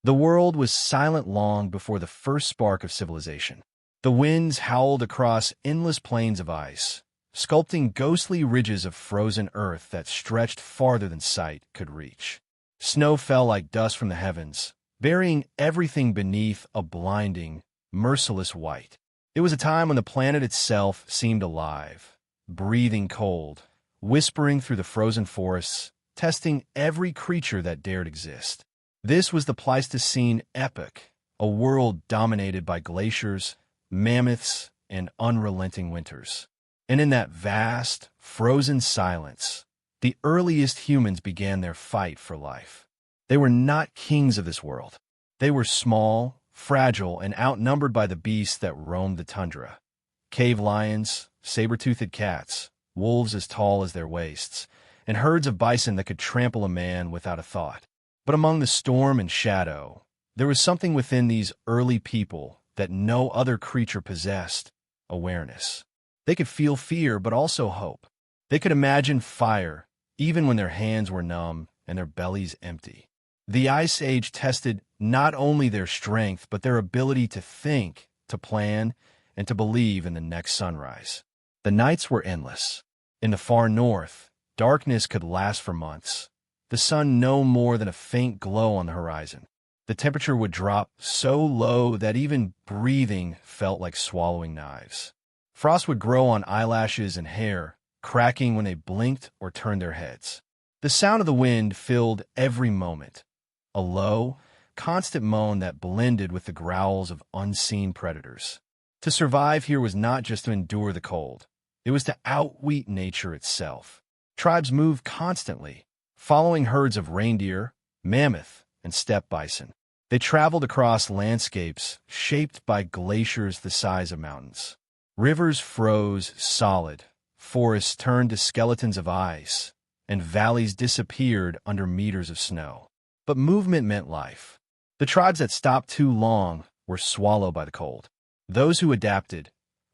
The world was silent long before the first spark of civilization. The winds howled across endless plains of ice, sculpting ghostly ridges of frozen earth that stretched farther than sight could reach. Snow fell like dust from the heavens, burying everything beneath a blinding, merciless white. It was a time when the planet itself seemed alive, breathing cold, whispering through the frozen forests, testing every creature that dared exist. This was the Pleistocene epoch, a world dominated by glaciers, mammoths, and unrelenting winters. And in that vast, frozen silence, the earliest humans began their fight for life. They were not kings of this world. They were small, fragile, and outnumbered by the beasts that roamed the tundra. Cave lions, saber-toothed cats, wolves as tall as their waists, and herds of bison that could trample a man without a thought. But among the storm and shadow, there was something within these early people that no other creature possessed: awareness. They could feel fear, but also hope. They could imagine fire, even when their hands were numb and their bellies empty. The Ice Age tested not only their strength, but their ability to think, to plan, and to believe in the next sunrise. The nights were endless. In the far north, darkness could last for months. The sun no more than a faint glow on the horizon. The temperature would drop so low that even breathing felt like swallowing knives. Frost would grow on eyelashes and hair, cracking when they blinked or turned their heads. The sound of the wind filled every moment, a low, constant moan that blended with the growls of unseen predators. To survive here was not just to endure the cold. It was to outwit nature itself. Tribes moved constantly, following herds of reindeer, mammoth, and steppe bison. They traveled across landscapes shaped by glaciers the size of mountains. Rivers froze solid, forests turned to skeletons of ice, and valleys disappeared under meters of snow. But movement meant life. The tribes that stopped too long were swallowed by the cold. Those who adapted,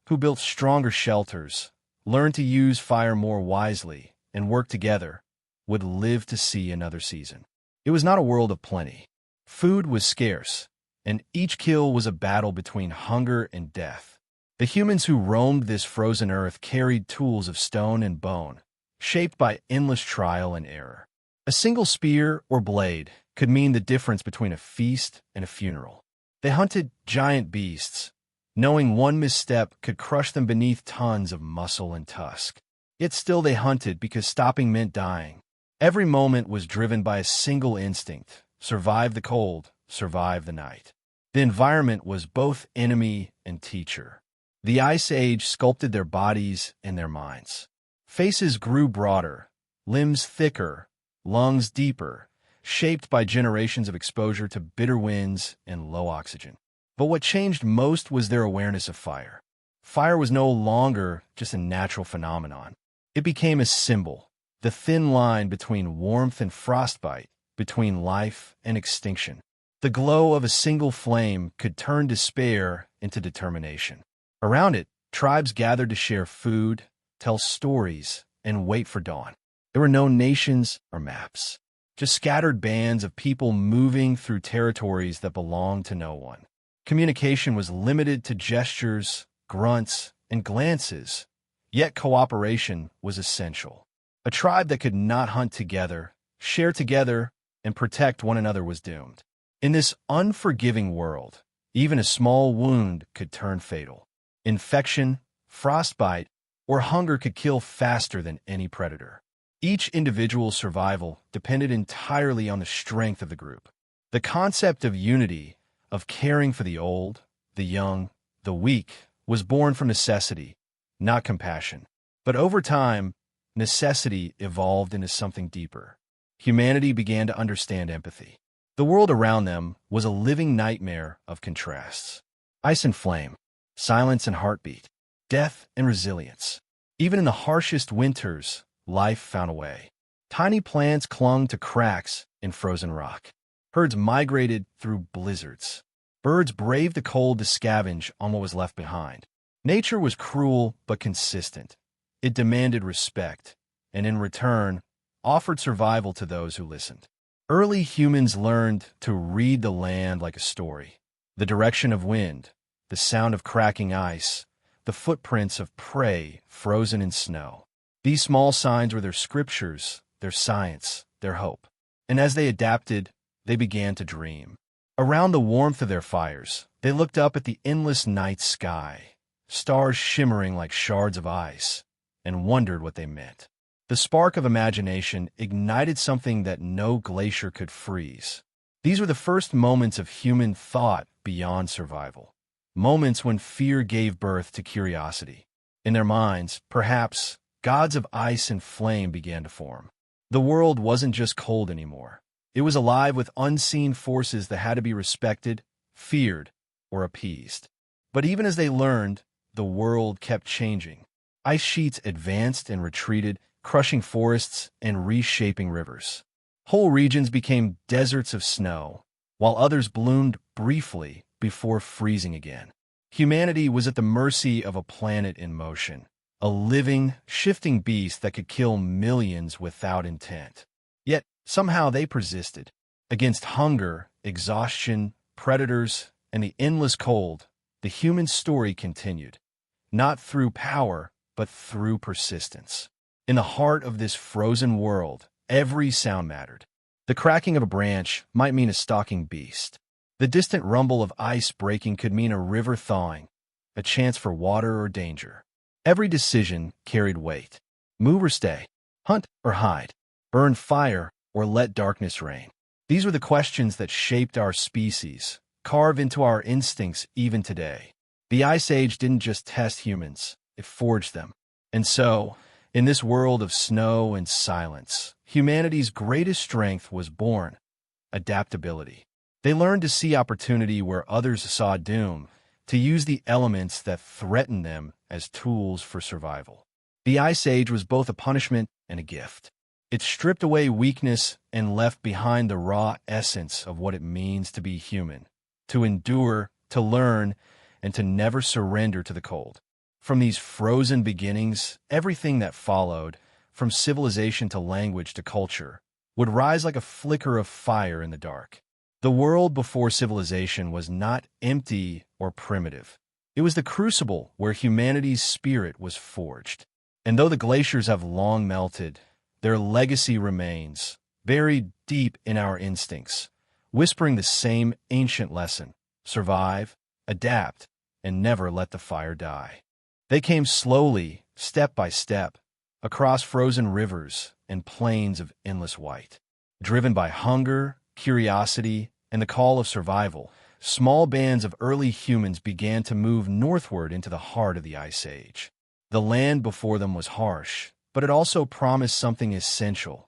who built stronger shelters, learned to use fire more wisely, and worked together, would live to see another season. It was not a world of plenty. Food was scarce, and each kill was a battle between hunger and death. The humans who roamed this frozen earth carried tools of stone and bone, shaped by endless trial and error. A single spear or blade could mean the difference between a feast and a funeral. They hunted giant beasts, knowing one misstep could crush them beneath tons of muscle and tusk. Yet still they hunted because stopping meant dying. Every moment was driven by a single instinct: survive the cold, survive the night. The environment was both enemy and teacher. The Ice Age sculpted their bodies and their minds. Faces grew broader, limbs thicker, lungs deeper, shaped by generations of exposure to bitter winds and low oxygen. But what changed most was their awareness of fire. Fire was no longer just a natural phenomenon. It became a symbol, the thin line between warmth and frostbite, between life and extinction. The glow of a single flame could turn despair into determination. Around it, tribes gathered to share food, tell stories, and wait for dawn. There were no nations or maps, just scattered bands of people moving through territories that belonged to no one. Communication was limited to gestures, grunts, and glances, yet cooperation was essential. A tribe that could not hunt together, share together, and protect one another was doomed. In this unforgiving world, even a small wound could turn fatal. Infection, frostbite, or hunger could kill faster than any predator. Each individual's survival depended entirely on the strength of the group. The concept of unity, of caring for the old, the young, the weak, was born from necessity, not compassion. But over time, necessity evolved into something deeper. Humanity began to understand empathy. The world around them was a living nightmare of contrasts. Ice and flame, silence and heartbeat, death and resilience. Even in the harshest winters, life found a way. Tiny plants clung to cracks in frozen rock. Herds migrated through blizzards. Birds braved the cold to scavenge on what was left behind. Nature was cruel but consistent. It demanded respect, and in return, offered survival to those who listened. Early humans learned to read the land like a story. The direction of wind, the sound of cracking ice, the footprints of prey frozen in snow. These small signs were their scriptures, their science, their hope. And as they adapted, they began to dream. Around the warmth of their fires, they looked up at the endless night sky, stars shimmering like shards of ice, and wondered what they meant. The spark of imagination ignited something that no glacier could freeze. These were the first moments of human thought beyond survival. Moments when fear gave birth to curiosity. In their minds, perhaps, gods of ice and flame began to form. The world wasn't just cold anymore. It was alive with unseen forces that had to be respected, feared, or appeased. But even as they learned, the world kept changing. Ice sheets advanced and retreated, crushing forests and reshaping rivers. Whole regions became deserts of snow, while others bloomed briefly before freezing again. Humanity was at the mercy of a planet in motion, a living, shifting beast that could kill millions without intent. Yet, somehow they persisted. Against hunger, exhaustion, predators, and the endless cold, the human story continued. Not through power, but through persistence. In the heart of this frozen world, every sound mattered. The cracking of a branch might mean a stalking beast. The distant rumble of ice breaking could mean a river thawing, a chance for water or danger. Every decision carried weight. Move or stay, hunt or hide, burn fire or let darkness reign. These were the questions that shaped our species, carved into our instincts even today. The Ice Age didn't just test humans, it forged them. And so, in this world of snow and silence, humanity's greatest strength was born: adaptability. They learned to see opportunity where others saw doom, to use the elements that threatened them as tools for survival. The Ice Age was both a punishment and a gift. It stripped away weakness and left behind the raw essence of what it means to be human, to endure, to learn, and to never surrender to the cold. From these frozen beginnings, everything that followed, from civilization to language to culture, would rise like a flicker of fire in the dark. The world before civilization was not empty or primitive. It was the crucible where humanity's spirit was forged. And though the glaciers have long melted, their legacy remains, buried deep in our instincts, whispering the same ancient lesson: survive, adapt, and never let the fire die. They came slowly, step by step, across frozen rivers and plains of endless white. Driven by hunger, curiosity, and the call of survival, small bands of early humans began to move northward into the heart of the Ice Age. The land before them was harsh, but it also promised something essential: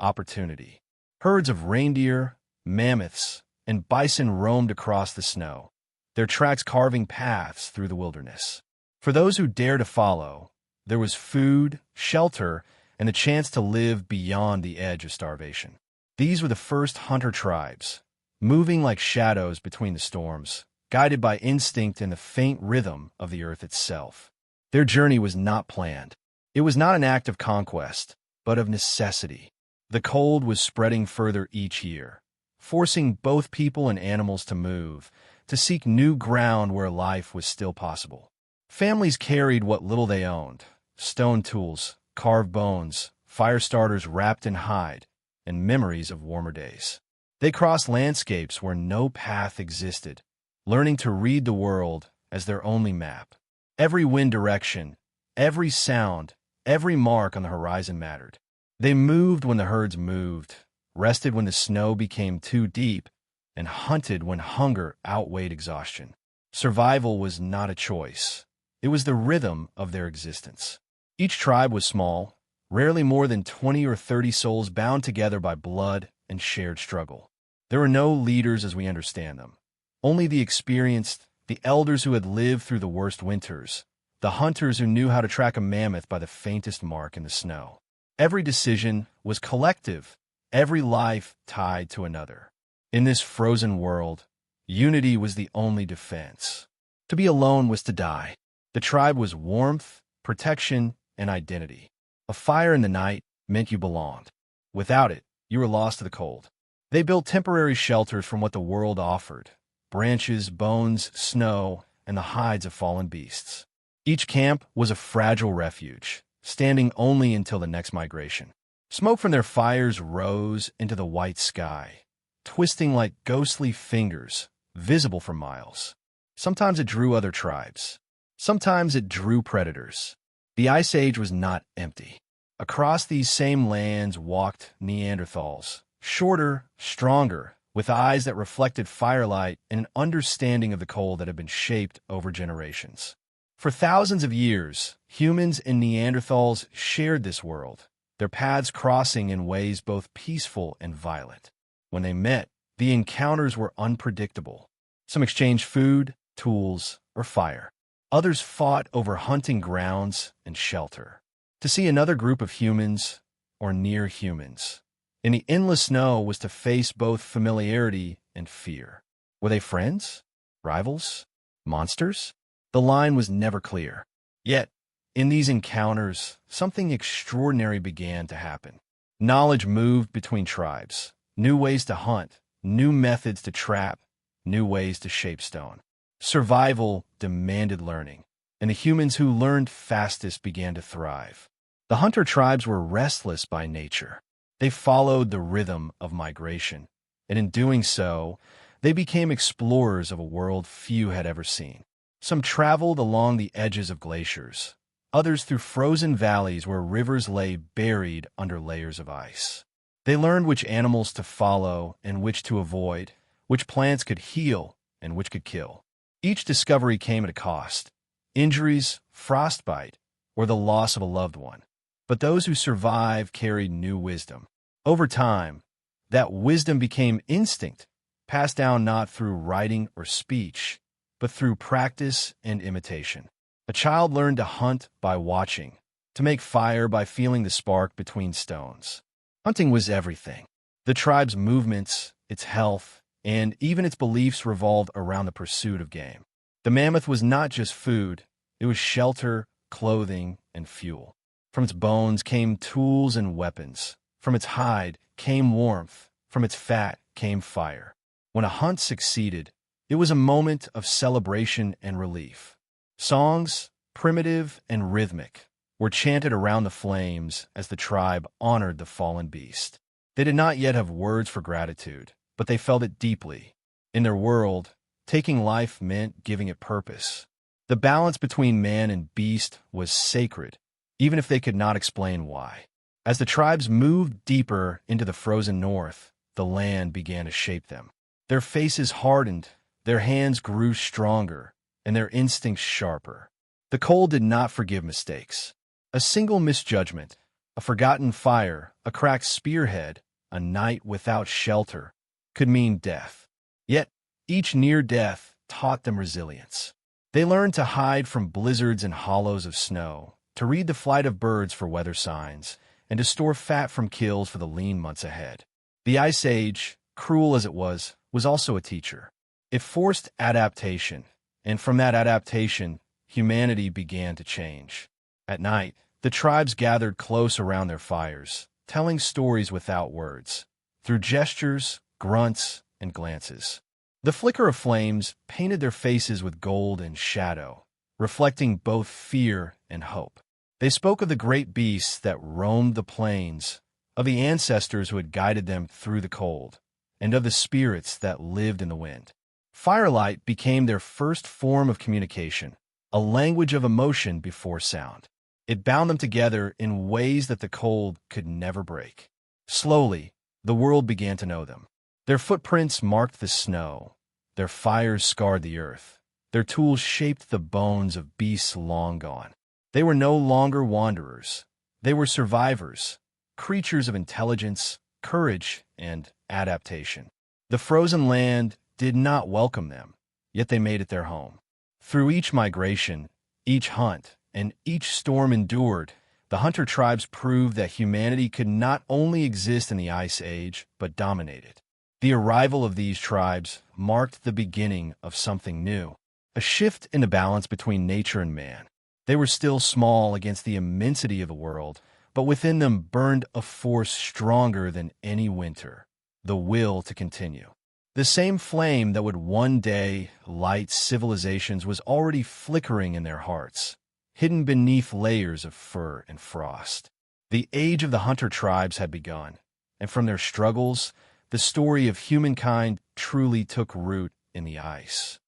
opportunity. Herds of reindeer, mammoths, and bison roamed across the snow, their tracks carving paths through the wilderness. For those who dared to follow, there was food, shelter, and the chance to live beyond the edge of starvation. These were the first hunter tribes, moving like shadows between the storms, guided by instinct and the faint rhythm of the earth itself. Their journey was not planned. It was not an act of conquest, but of necessity. The cold was spreading further each year, forcing both people and animals to move, to seek new ground where life was still possible. Families carried what little they owned: stone tools, carved bones, fire starters wrapped in hide, and memories of warmer days. They crossed landscapes where no path existed, learning to read the world as their only map. Every wind direction, every sound, every mark on the horizon mattered. They moved when the herds moved, rested when the snow became too deep, and hunted when hunger outweighed exhaustion. Survival was not a choice. It was the rhythm of their existence. Each tribe was small, rarely more than 20 or 30 souls bound together by blood and shared struggle. There were no leaders as we understand them, only the experienced, the elders who had lived through the worst winters, the hunters who knew how to track a mammoth by the faintest mark in the snow. Every decision was collective, every life tied to another. In this frozen world, unity was the only defense. To be alone was to die. The tribe was warmth, protection, and identity. A fire in the night meant you belonged. Without it, you were lost to the cold. They built temporary shelters from what the world offered: branches, bones, snow, and the hides of fallen beasts. Each camp was a fragile refuge, standing only until the next migration. Smoke from their fires rose into the white sky, twisting like ghostly fingers, visible for miles. Sometimes it drew other tribes. Sometimes it drew predators. The Ice Age was not empty. Across these same lands walked Neanderthals, shorter, stronger, with eyes that reflected firelight and an understanding of the cold that had been shaped over generations. For thousands of years, humans and Neanderthals shared this world, their paths crossing in ways both peaceful and violent. When they met, the encounters were unpredictable. Some exchanged food, tools, or fire. Others fought over hunting grounds and shelter. To see another group of humans, or near humans, in the endless snow was to face both familiarity and fear. Were they friends? Rivals? Monsters? The line was never clear. Yet, in these encounters, something extraordinary began to happen. Knowledge moved between tribes, new ways to hunt, new methods to trap, new ways to shape stone. Survival demanded learning, and the humans who learned fastest began to thrive. The hunter tribes were restless by nature. They followed the rhythm of migration, and in doing so, they became explorers of a world few had ever seen. Some traveled along the edges of glaciers, others through frozen valleys where rivers lay buried under layers of ice. They learned which animals to follow and which to avoid, which plants could heal and which could kill. Each discovery came at a cost: injuries, frostbite, or the loss of a loved one. But those who survived carried new wisdom. Over time, that wisdom became instinct, passed down not through writing or speech, but through practice and imitation. A child learned to hunt by watching, to make fire by feeling the spark between stones. Hunting was everything. The tribe's movements, its health, and even its beliefs revolved around the pursuit of game. The mammoth was not just food, it was shelter, clothing, and fuel. From its bones came tools and weapons. From its hide came warmth. From its fat came fire. When a hunt succeeded, it was a moment of celebration and relief. Songs, primitive and rhythmic, were chanted around the flames as the tribe honored the fallen beast. They did not yet have words for gratitude, but they felt it deeply. In their world, taking life meant giving it purpose. The balance between man and beast was sacred, even if they could not explain why. As the tribes moved deeper into the frozen north, the land began to shape them. Their faces hardened, their hands grew stronger, and their instincts sharper. The cold did not forgive mistakes. A single misjudgment, a forgotten fire, a cracked spearhead, a night without shelter, could mean death. Yet, each near death taught them resilience. They learned to hide from blizzards and hollows of snow, to read the flight of birds for weather signs, and to store fat from kills for the lean months ahead. The Ice Age, cruel as it was also a teacher. It forced adaptation, and from that adaptation, humanity began to change. At night, the tribes gathered close around their fires, telling stories without words, through gestures, grunts, and glances. The flicker of flames painted their faces with gold and shadow, reflecting both fear and hope. They spoke of the great beasts that roamed the plains, of the ancestors who had guided them through the cold, and of the spirits that lived in the wind. Firelight became their first form of communication, a language of emotion before sound. It bound them together in ways that the cold could never break. Slowly, the world began to know them. Their footprints marked the snow. Their fires scarred the earth. Their tools shaped the bones of beasts long gone. They were no longer wanderers. They were survivors, creatures of intelligence, courage, and adaptation. The frozen land did not welcome them, yet they made it their home. Through each migration, each hunt, and each storm endured, the hunter tribes proved that humanity could not only exist in the Ice Age, but dominate it. The arrival of these tribes marked the beginning of something new, a shift in the balance between nature and man. They were still small against the immensity of the world, but within them burned a force stronger than any winter, the will to continue. The same flame that would one day light civilizations was already flickering in their hearts, hidden beneath layers of fur and frost. The age of the hunter tribes had begun, and from their struggles, the story of humankind truly took root in the ice.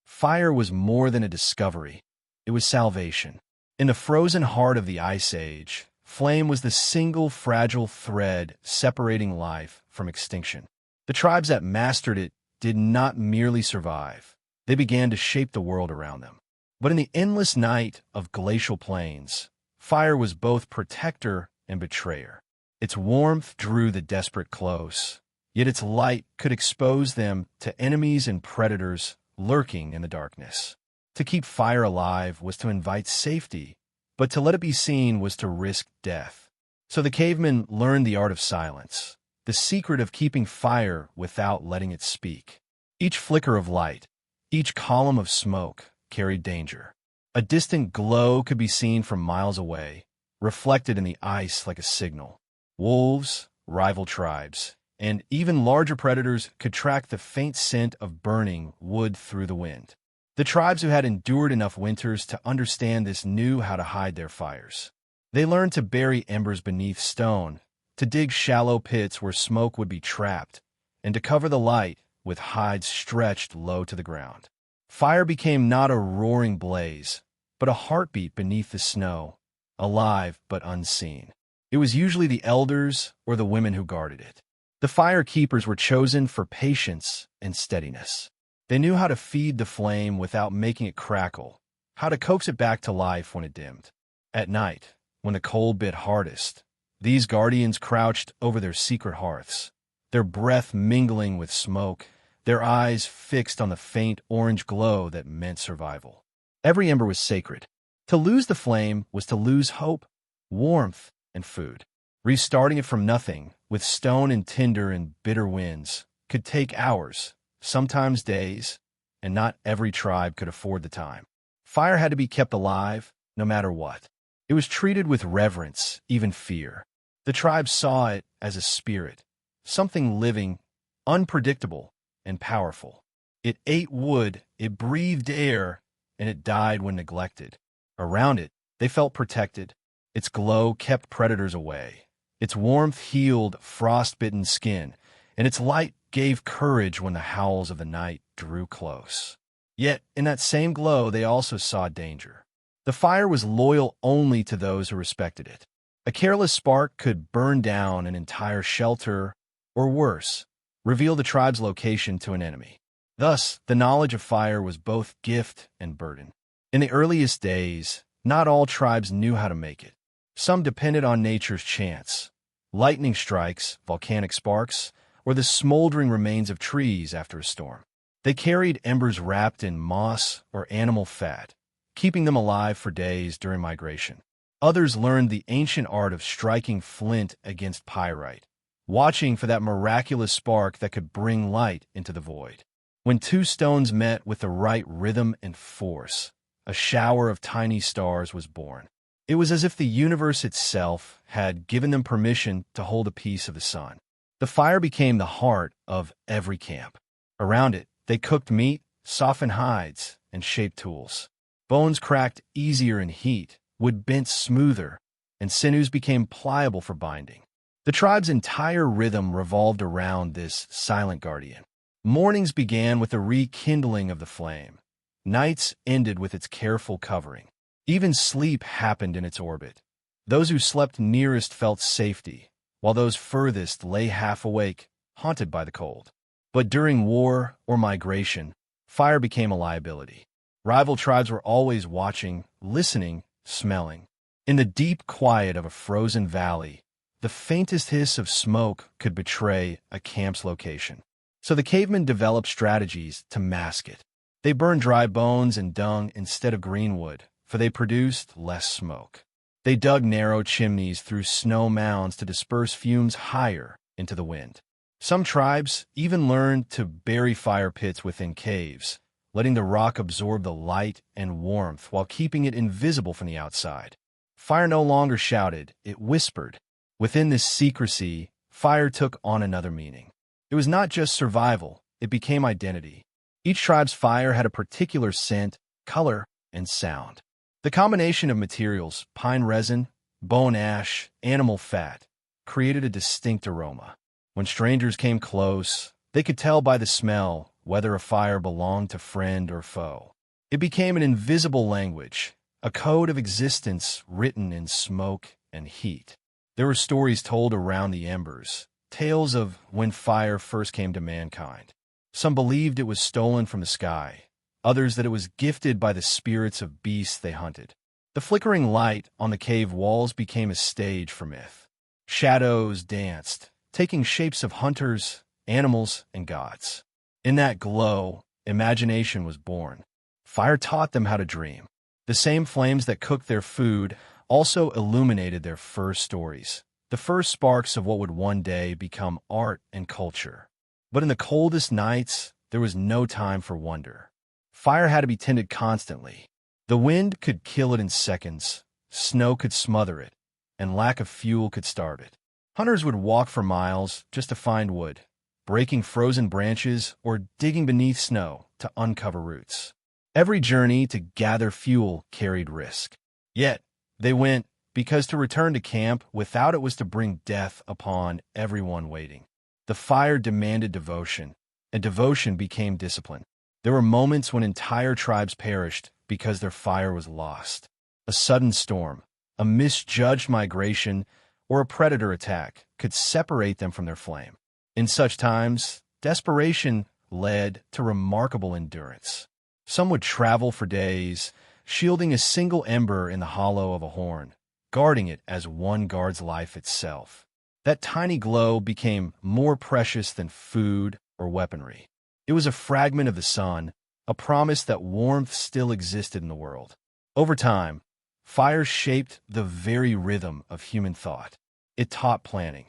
Fire was more than a discovery. It was salvation. In the frozen heart of the Ice Age, flame was the single fragile thread separating life from extinction. The tribes that mastered it did not merely survive. They began to shape the world around them. But in the endless night of glacial plains, fire was both protector and betrayer. Its warmth drew the desperate close, yet its light could expose them to enemies and predators lurking in the darkness. To keep fire alive was to invite safety, but to let it be seen was to risk death. So the cavemen learned the art of silence, the secret of keeping fire without letting it speak. Each flicker of light, each column of smoke carried danger. A distant glow could be seen from miles away, reflected in the ice like a signal. Wolves, rival tribes, and even larger predators could track the faint scent of burning wood through the wind. The tribes who had endured enough winters to understand this knew how to hide their fires. They learned to bury embers beneath stone, to dig shallow pits where smoke would be trapped, and to cover the light with hides stretched low to the ground. Fire became not a roaring blaze, but a heartbeat beneath the snow, alive but unseen. It was usually the elders or the women who guarded it. The fire keepers were chosen for patience and steadiness. They knew how to feed the flame without making it crackle, how to coax it back to life when it dimmed. At night, when the cold bit hardest, these guardians crouched over their secret hearths, their breath mingling with smoke, their eyes fixed on the faint orange glow that meant survival. Every ember was sacred. To lose the flame was to lose hope, warmth, and food. Restarting it from nothing, with stone and tinder and bitter winds, could take hours, sometimes days, and not every tribe could afford the time. Fire had to be kept alive, no matter what. It was treated with reverence, even fear. The tribes saw it as a spirit, something living, unpredictable, and powerful. It ate wood, it breathed air, and it died when neglected. Around it, they felt protected. Its glow kept predators away. Its warmth healed frost-bitten skin, and its light gave courage when the howls of the night drew close. Yet, in that same glow, they also saw danger. The fire was loyal only to those who respected it. A careless spark could burn down an entire shelter, or worse, reveal the tribe's location to an enemy. Thus, the knowledge of fire was both gift and burden. In the earliest days, not all tribes knew how to make it. Some depended on nature's chance, lightning strikes, volcanic sparks, or the smoldering remains of trees after a storm. They carried embers wrapped in moss or animal fat, keeping them alive for days during migration. Others learned the ancient art of striking flint against pyrite, watching for that miraculous spark that could bring light into the void. When two stones met with the right rhythm and force, a shower of tiny stars was born. It was as if the universe itself had given them permission to hold a piece of the sun. The fire became the heart of every camp. Around it, they cooked meat, softened hides, and shaped tools. Bones cracked easier in heat, wood bent smoother, and sinews became pliable for binding. The tribe's entire rhythm revolved around this silent guardian. Mornings began with the rekindling of the flame. Nights ended with its careful covering. Even sleep happened in its orbit. Those who slept nearest felt safety, while those furthest lay half awake, haunted by the cold. But during war or migration, fire became a liability. Rival tribes were always watching, listening, smelling. In the deep quiet of a frozen valley, the faintest hiss of smoke could betray a camp's location. So the cavemen developed strategies to mask it. They burned dry bones and dung instead of green wood, for they produced less smoke. They dug narrow chimneys through snow mounds to disperse fumes higher into the wind. Some tribes even learned to bury fire pits within caves, letting the rock absorb the light and warmth while keeping it invisible from the outside. Fire no longer shouted, it whispered. Within this secrecy, fire took on another meaning. It was not just survival, it became identity. Each tribe's fire had a particular scent, color, and sound. The combination of materials, pine resin, bone ash, animal fat, created a distinct aroma. When strangers came close, they could tell by the smell whether a fire belonged to friend or foe. It became an invisible language, a code of existence written in smoke and heat. There were stories told around the embers, tales of when fire first came to mankind. Some believed it was stolen from the sky, others that it was gifted by the spirits of beasts they hunted. The flickering light on the cave walls became a stage for myth. Shadows danced, taking shapes of hunters, animals, and gods. In that glow, imagination was born. Fire taught them how to dream. The same flames that cooked their food also illuminated their first stories, the first sparks of what would one day become art and culture. But in the coldest nights, there was no time for wonder. Fire had to be tended constantly. The wind could kill it in seconds, snow could smother it, and lack of fuel could starve it. Hunters would walk for miles just to find wood, breaking frozen branches or digging beneath snow to uncover roots. Every journey to gather fuel carried risk. Yet, they went because to return to camp without it was to bring death upon everyone waiting. The fire demanded devotion, and devotion became discipline. There were moments when entire tribes perished because their fire was lost. A sudden storm, a misjudged migration, or a predator attack could separate them from their flame. In such times, desperation led to remarkable endurance. Some would travel for days, shielding a single ember in the hollow of a horn, guarding it as one guards life itself. That tiny glow became more precious than food or weaponry. It was a fragment of the sun, a promise that warmth still existed in the world. Over time, fire shaped the very rhythm of human thought. It taught planning,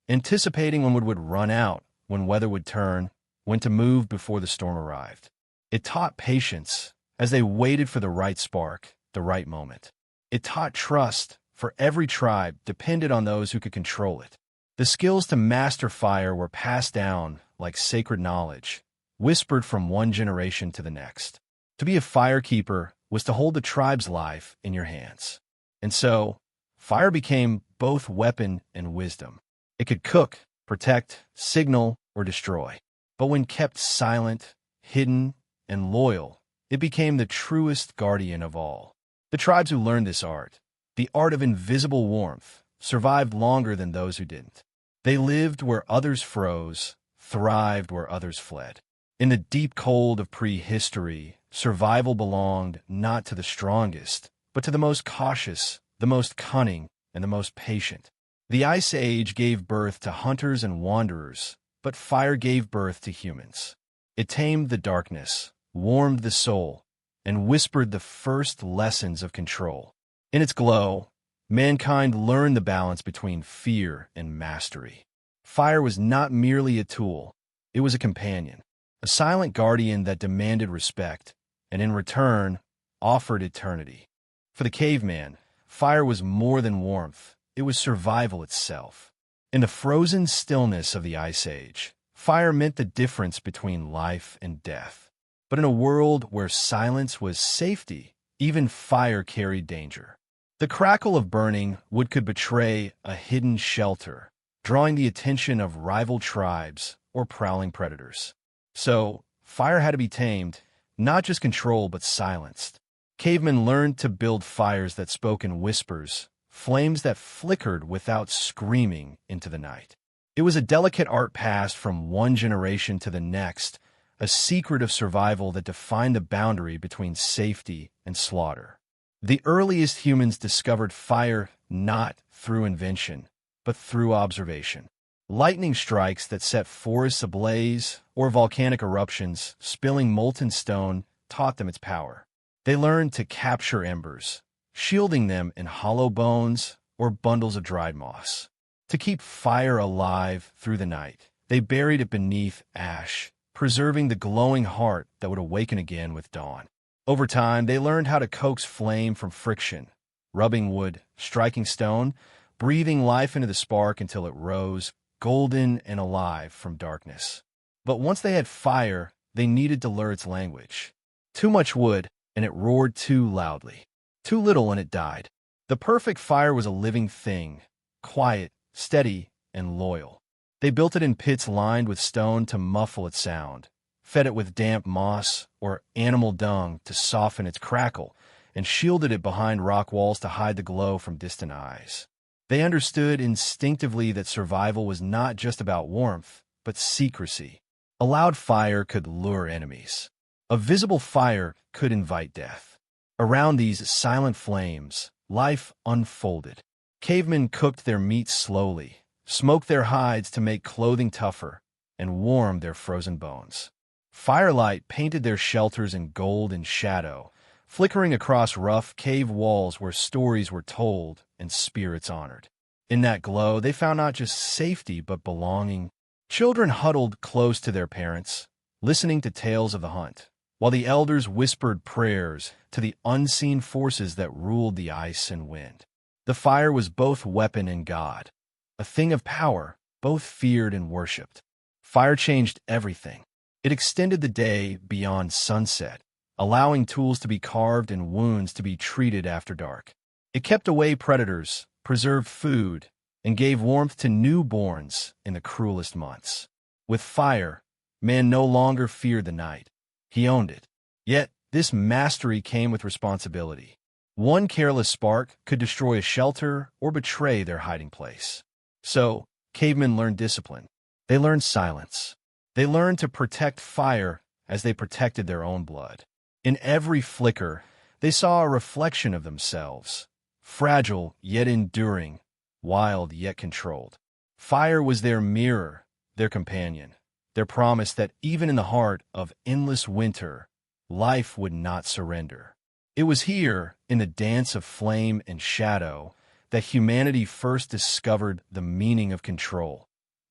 anticipating when wood would run out, when weather would turn, when to move before the storm arrived. It taught patience as they waited for the right spark, the right moment. It taught trust, for every tribe depended on those who could control it. The skills to master fire were passed down like sacred knowledge, whispered from one generation to the next. To be a firekeeper was to hold the tribe's life in your hands. And so, fire became both weapon and wisdom. It could cook, protect, signal, or destroy. But when kept silent, hidden, and loyal, it became the truest guardian of all. The tribes who learned this art, the art of invisible warmth, survived longer than those who didn't. They lived where others froze, thrived where others fled. In the deep cold of prehistory, survival belonged not to the strongest, but to the most cautious, the most cunning, and the most patient. The Ice Age gave birth to hunters and wanderers, but fire gave birth to humans. It tamed the darkness, warmed the soul, and whispered the first lessons of control. In its glow, mankind learned the balance between fear and mastery. Fire was not merely a tool, it was a companion, a silent guardian that demanded respect, and in return, offered eternity. For the caveman, fire was more than warmth, it was survival itself. In the frozen stillness of the Ice Age, fire meant the difference between life and death. But in a world where silence was safety, even fire carried danger. The crackle of burning wood could betray a hidden shelter, drawing the attention of rival tribes or prowling predators. So, fire had to be tamed, not just controlled but silenced. Cavemen learned to build fires that spoke in whispers, flames that flickered without screaming into the night. It was a delicate art passed from one generation to the next, a secret of survival that defined the boundary between safety and slaughter. The earliest humans discovered fire not through invention, but through observation. Lightning strikes that set forests ablaze, or volcanic eruptions spilling molten stone, taught them its power. They learned to capture embers, shielding them in hollow bones or bundles of dried moss. To keep fire alive through the night, they buried it beneath ash, preserving the glowing heart that would awaken again with dawn. Over time, they learned how to coax flame from friction, rubbing wood, striking stone, breathing life into the spark until it rose, golden and alive from darkness. But once they had fire, they needed to learn its language. Too much wood, and it roared too loudly. Too little, and it died. The perfect fire was a living thing, quiet, steady, and loyal. They built it in pits lined with stone to muffle its sound, fed it with damp moss or animal dung to soften its crackle, and shielded it behind rock walls to hide the glow from distant eyes. They understood instinctively that survival was not just about warmth, but secrecy. A loud fire could lure enemies. A visible fire could invite death. Around these silent flames, life unfolded. Cavemen cooked their meat slowly, smoked their hides to make clothing tougher, and warmed their frozen bones. Firelight painted their shelters in gold and shadow, flickering across rough cave walls where stories were told and spirits honored. In that glow, they found not just safety but belonging. Children huddled close to their parents, listening to tales of the hunt, while the elders whispered prayers to the unseen forces that ruled the ice and wind. The fire was both weapon and god, a thing of power, both feared and worshipped. Fire changed everything. It extended the day beyond sunset, allowing tools to be carved and wounds to be treated after dark. It kept away predators, preserved food, and gave warmth to newborns in the cruelest months. With fire, man no longer feared the night. He owned it. Yet, this mastery came with responsibility. One careless spark could destroy a shelter or betray their hiding place. So, cavemen learned discipline. They learned silence. They learned to protect fire as they protected their own blood. In every flicker, they saw a reflection of themselves, fragile yet enduring, wild yet controlled. Fire was their mirror, their companion, their promise that even in the heart of endless winter, life would not surrender. It was here, in the dance of flame and shadow, that humanity first discovered the meaning of control,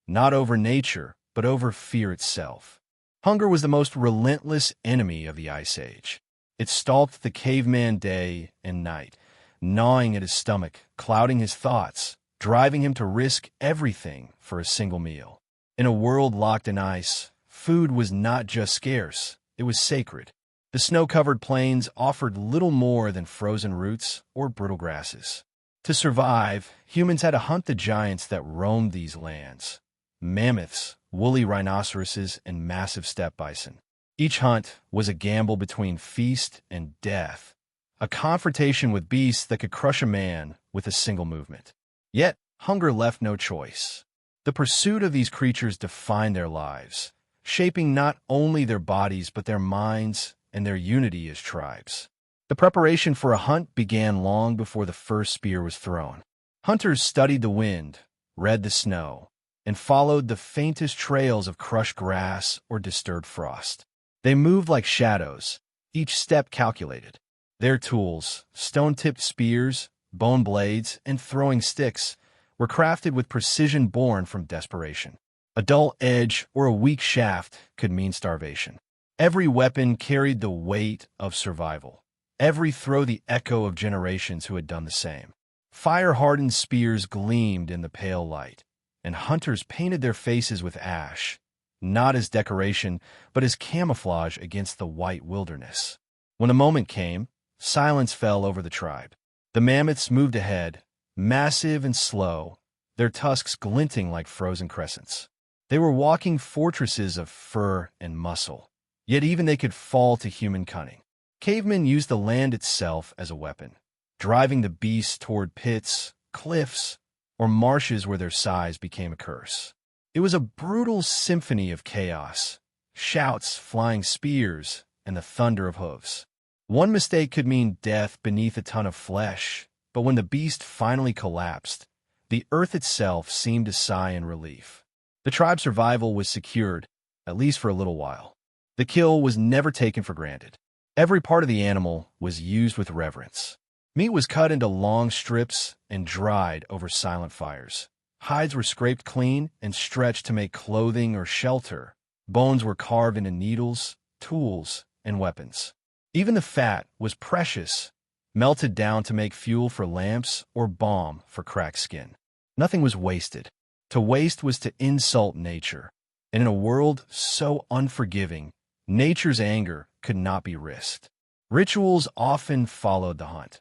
not over nature, but over fear itself. Hunger was the most relentless enemy of the Ice Age. It stalked the caveman day and night, gnawing at his stomach, clouding his thoughts, driving him to risk everything for a single meal. In a world locked in ice, food was not just scarce, it was sacred. The snow-covered plains offered little more than frozen roots or brittle grasses. To survive, humans had to hunt the giants that roamed these lands: mammoths, woolly rhinoceroses, and massive steppe bison. Each hunt was a gamble between feast and death, a confrontation with beasts that could crush a man with a single movement. Yet, hunger left no choice. The pursuit of these creatures defined their lives, shaping not only their bodies but their minds and their unity as tribes. The preparation for a hunt began long before the first spear was thrown. Hunters studied the wind, read the snow, and followed the faintest trails of crushed grass or disturbed frost. They moved like shadows, each step calculated. Their tools, stone-tipped spears, bone blades, and throwing sticks, were crafted with precision born from desperation. A dull edge or a weak shaft could mean starvation. Every weapon carried the weight of survival. Every throw the echo of generations who had done the same. Fire-hardened spears gleamed in the pale light, and hunters painted their faces with ash, not as decoration, but as camouflage against the white wilderness. When the moment came, silence fell over the tribe. The mammoths moved ahead, massive and slow, their tusks glinting like frozen crescents. They were walking fortresses of fur and muscle, yet even they could fall to human cunning. Cavemen used the land itself as a weapon, driving the beasts toward pits, cliffs, or marshes where their size became a curse. It was a brutal symphony of chaos, shouts, flying spears, and the thunder of hooves. One mistake could mean death beneath a ton of flesh, but when the beast finally collapsed, the earth itself seemed to sigh in relief. The tribe's survival was secured, at least for a little while. The kill was never taken for granted. Every part of the animal was used with reverence. Meat was cut into long strips and dried over silent fires. Hides were scraped clean and stretched to make clothing or shelter. Bones were carved into needles, tools, and weapons. Even the fat was precious, melted down to make fuel for lamps or balm for cracked skin. Nothing was wasted. To waste was to insult nature, and in a world so unforgiving, nature's anger could not be risked. Rituals often followed the hunt.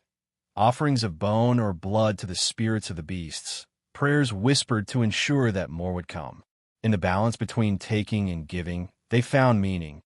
Offerings of bone or blood to the spirits of the beasts, prayers whispered to ensure that more would come. In the balance between taking and giving, they found meaning,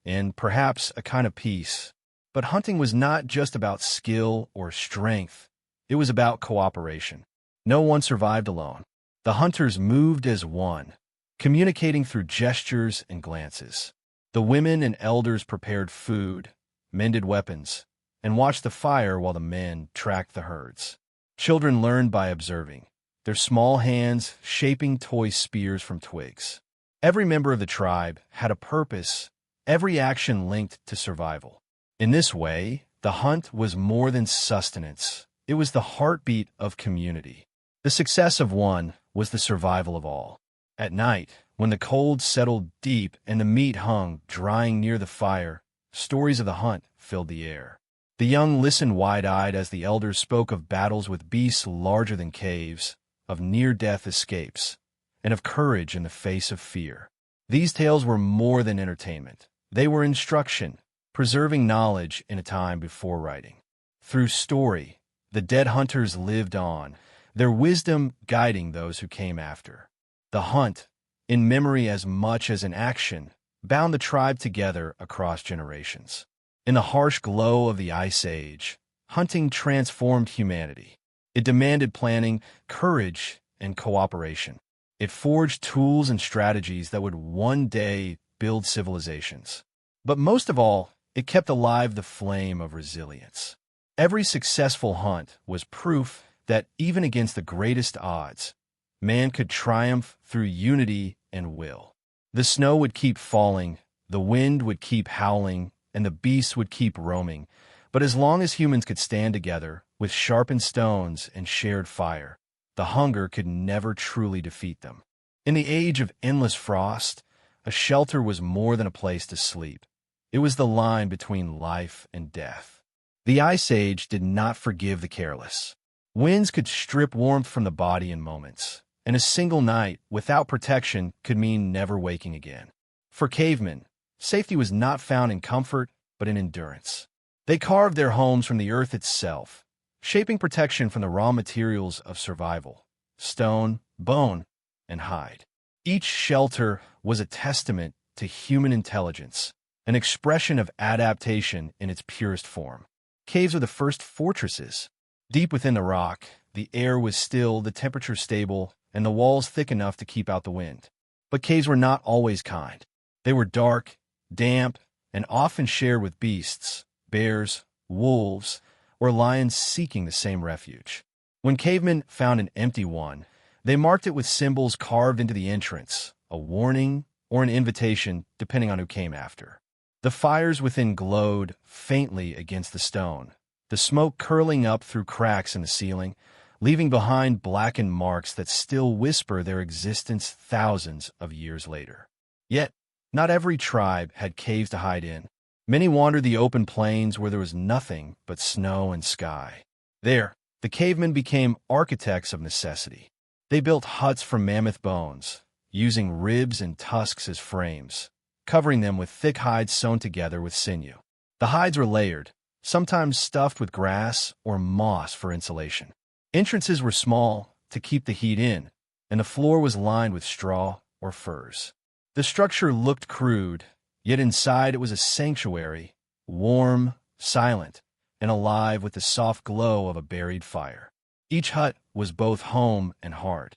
and perhaps a kind of peace. But hunting was not just about skill or strength. It was about cooperation. No one survived alone. The hunters moved as one, communicating through gestures and glances. The women and elders prepared food, mended weapons, and watched the fire while the men tracked the herds. Children learned by observing, their small hands shaping toy spears from twigs. Every member of the tribe had a purpose, every action linked to survival. In this way, the hunt was more than sustenance. It was the heartbeat of community. The success of one was the survival of all. At night, when the cold settled deep and the meat hung drying near the fire, stories of the hunt filled the air. The young listened wide-eyed as the elders spoke of battles with beasts larger than caves, of near-death escapes, and of courage in the face of fear. These tales were more than entertainment. They were instruction, preserving knowledge in a time before writing. Through story, the dead hunters lived on, their wisdom guiding those who came after. The hunt, in memory as much as in action, bound the tribe together across generations. In the harsh glow of the Ice Age, hunting transformed humanity. It demanded planning, courage, and cooperation. It forged tools and strategies that would one day build civilizations. But most of all, it kept alive the flame of resilience. Every successful hunt was proof that even against the greatest odds, man could triumph through unity and will. The snow would keep falling, the wind would keep howling, and the beasts would keep roaming. But as long as humans could stand together, with sharpened stones and shared fire, the hunger could never truly defeat them. In the age of endless frost, a shelter was more than a place to sleep. It was the line between life and death. The Ice Age did not forgive the careless. Winds could strip warmth from the body in moments, and a single night without protection could mean never waking again. For cavemen, safety was not found in comfort, but in endurance. They carved their homes from the earth itself, shaping protection from the raw materials of survival: stone, bone, and hide. Each shelter was a testament to human intelligence, an expression of adaptation in its purest form. Caves are the first fortresses. Deep within the rock, the air was still, the temperature stable, and the walls thick enough to keep out the wind. But caves were not always kind. They were dark, damp, and often shared with beasts, bears, wolves, or lions seeking the same refuge. When cavemen found an empty one, they marked it with symbols carved into the entrance, a warning or an invitation, depending on who came after. The fires within glowed faintly against the stone, the smoke curling up through cracks in the ceiling, leaving behind blackened marks that still whisper their existence thousands of years later. Yet, not every tribe had caves to hide in. Many wandered the open plains where there was nothing but snow and sky. There, the cavemen became architects of necessity. They built huts from mammoth bones, using ribs and tusks as frames, covering them with thick hides sewn together with sinew. The hides were layered, sometimes stuffed with grass or moss for insulation. Entrances were small, to keep the heat in, and the floor was lined with straw or furs. The structure looked crude, yet inside it was a sanctuary, warm, silent, and alive with the soft glow of a buried fire. Each hut was both home and heart,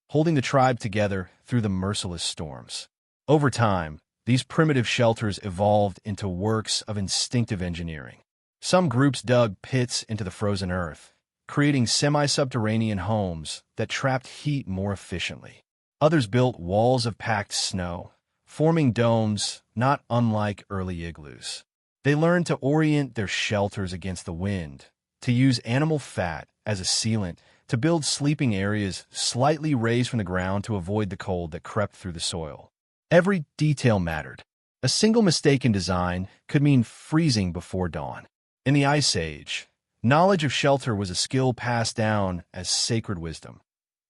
holding the tribe together through the merciless storms. Over time, these primitive shelters evolved into works of instinctive engineering. Some groups dug pits into the frozen earth, creating semi-subterranean homes that trapped heat more efficiently. Others built walls of packed snow, forming domes not unlike early igloos. They learned to orient their shelters against the wind, to use animal fat as a sealant, to build sleeping areas slightly raised from the ground to avoid the cold that crept through the soil. Every detail mattered. A single mistake in design could mean freezing before dawn. In the Ice Age, knowledge of shelter was a skill passed down as sacred wisdom.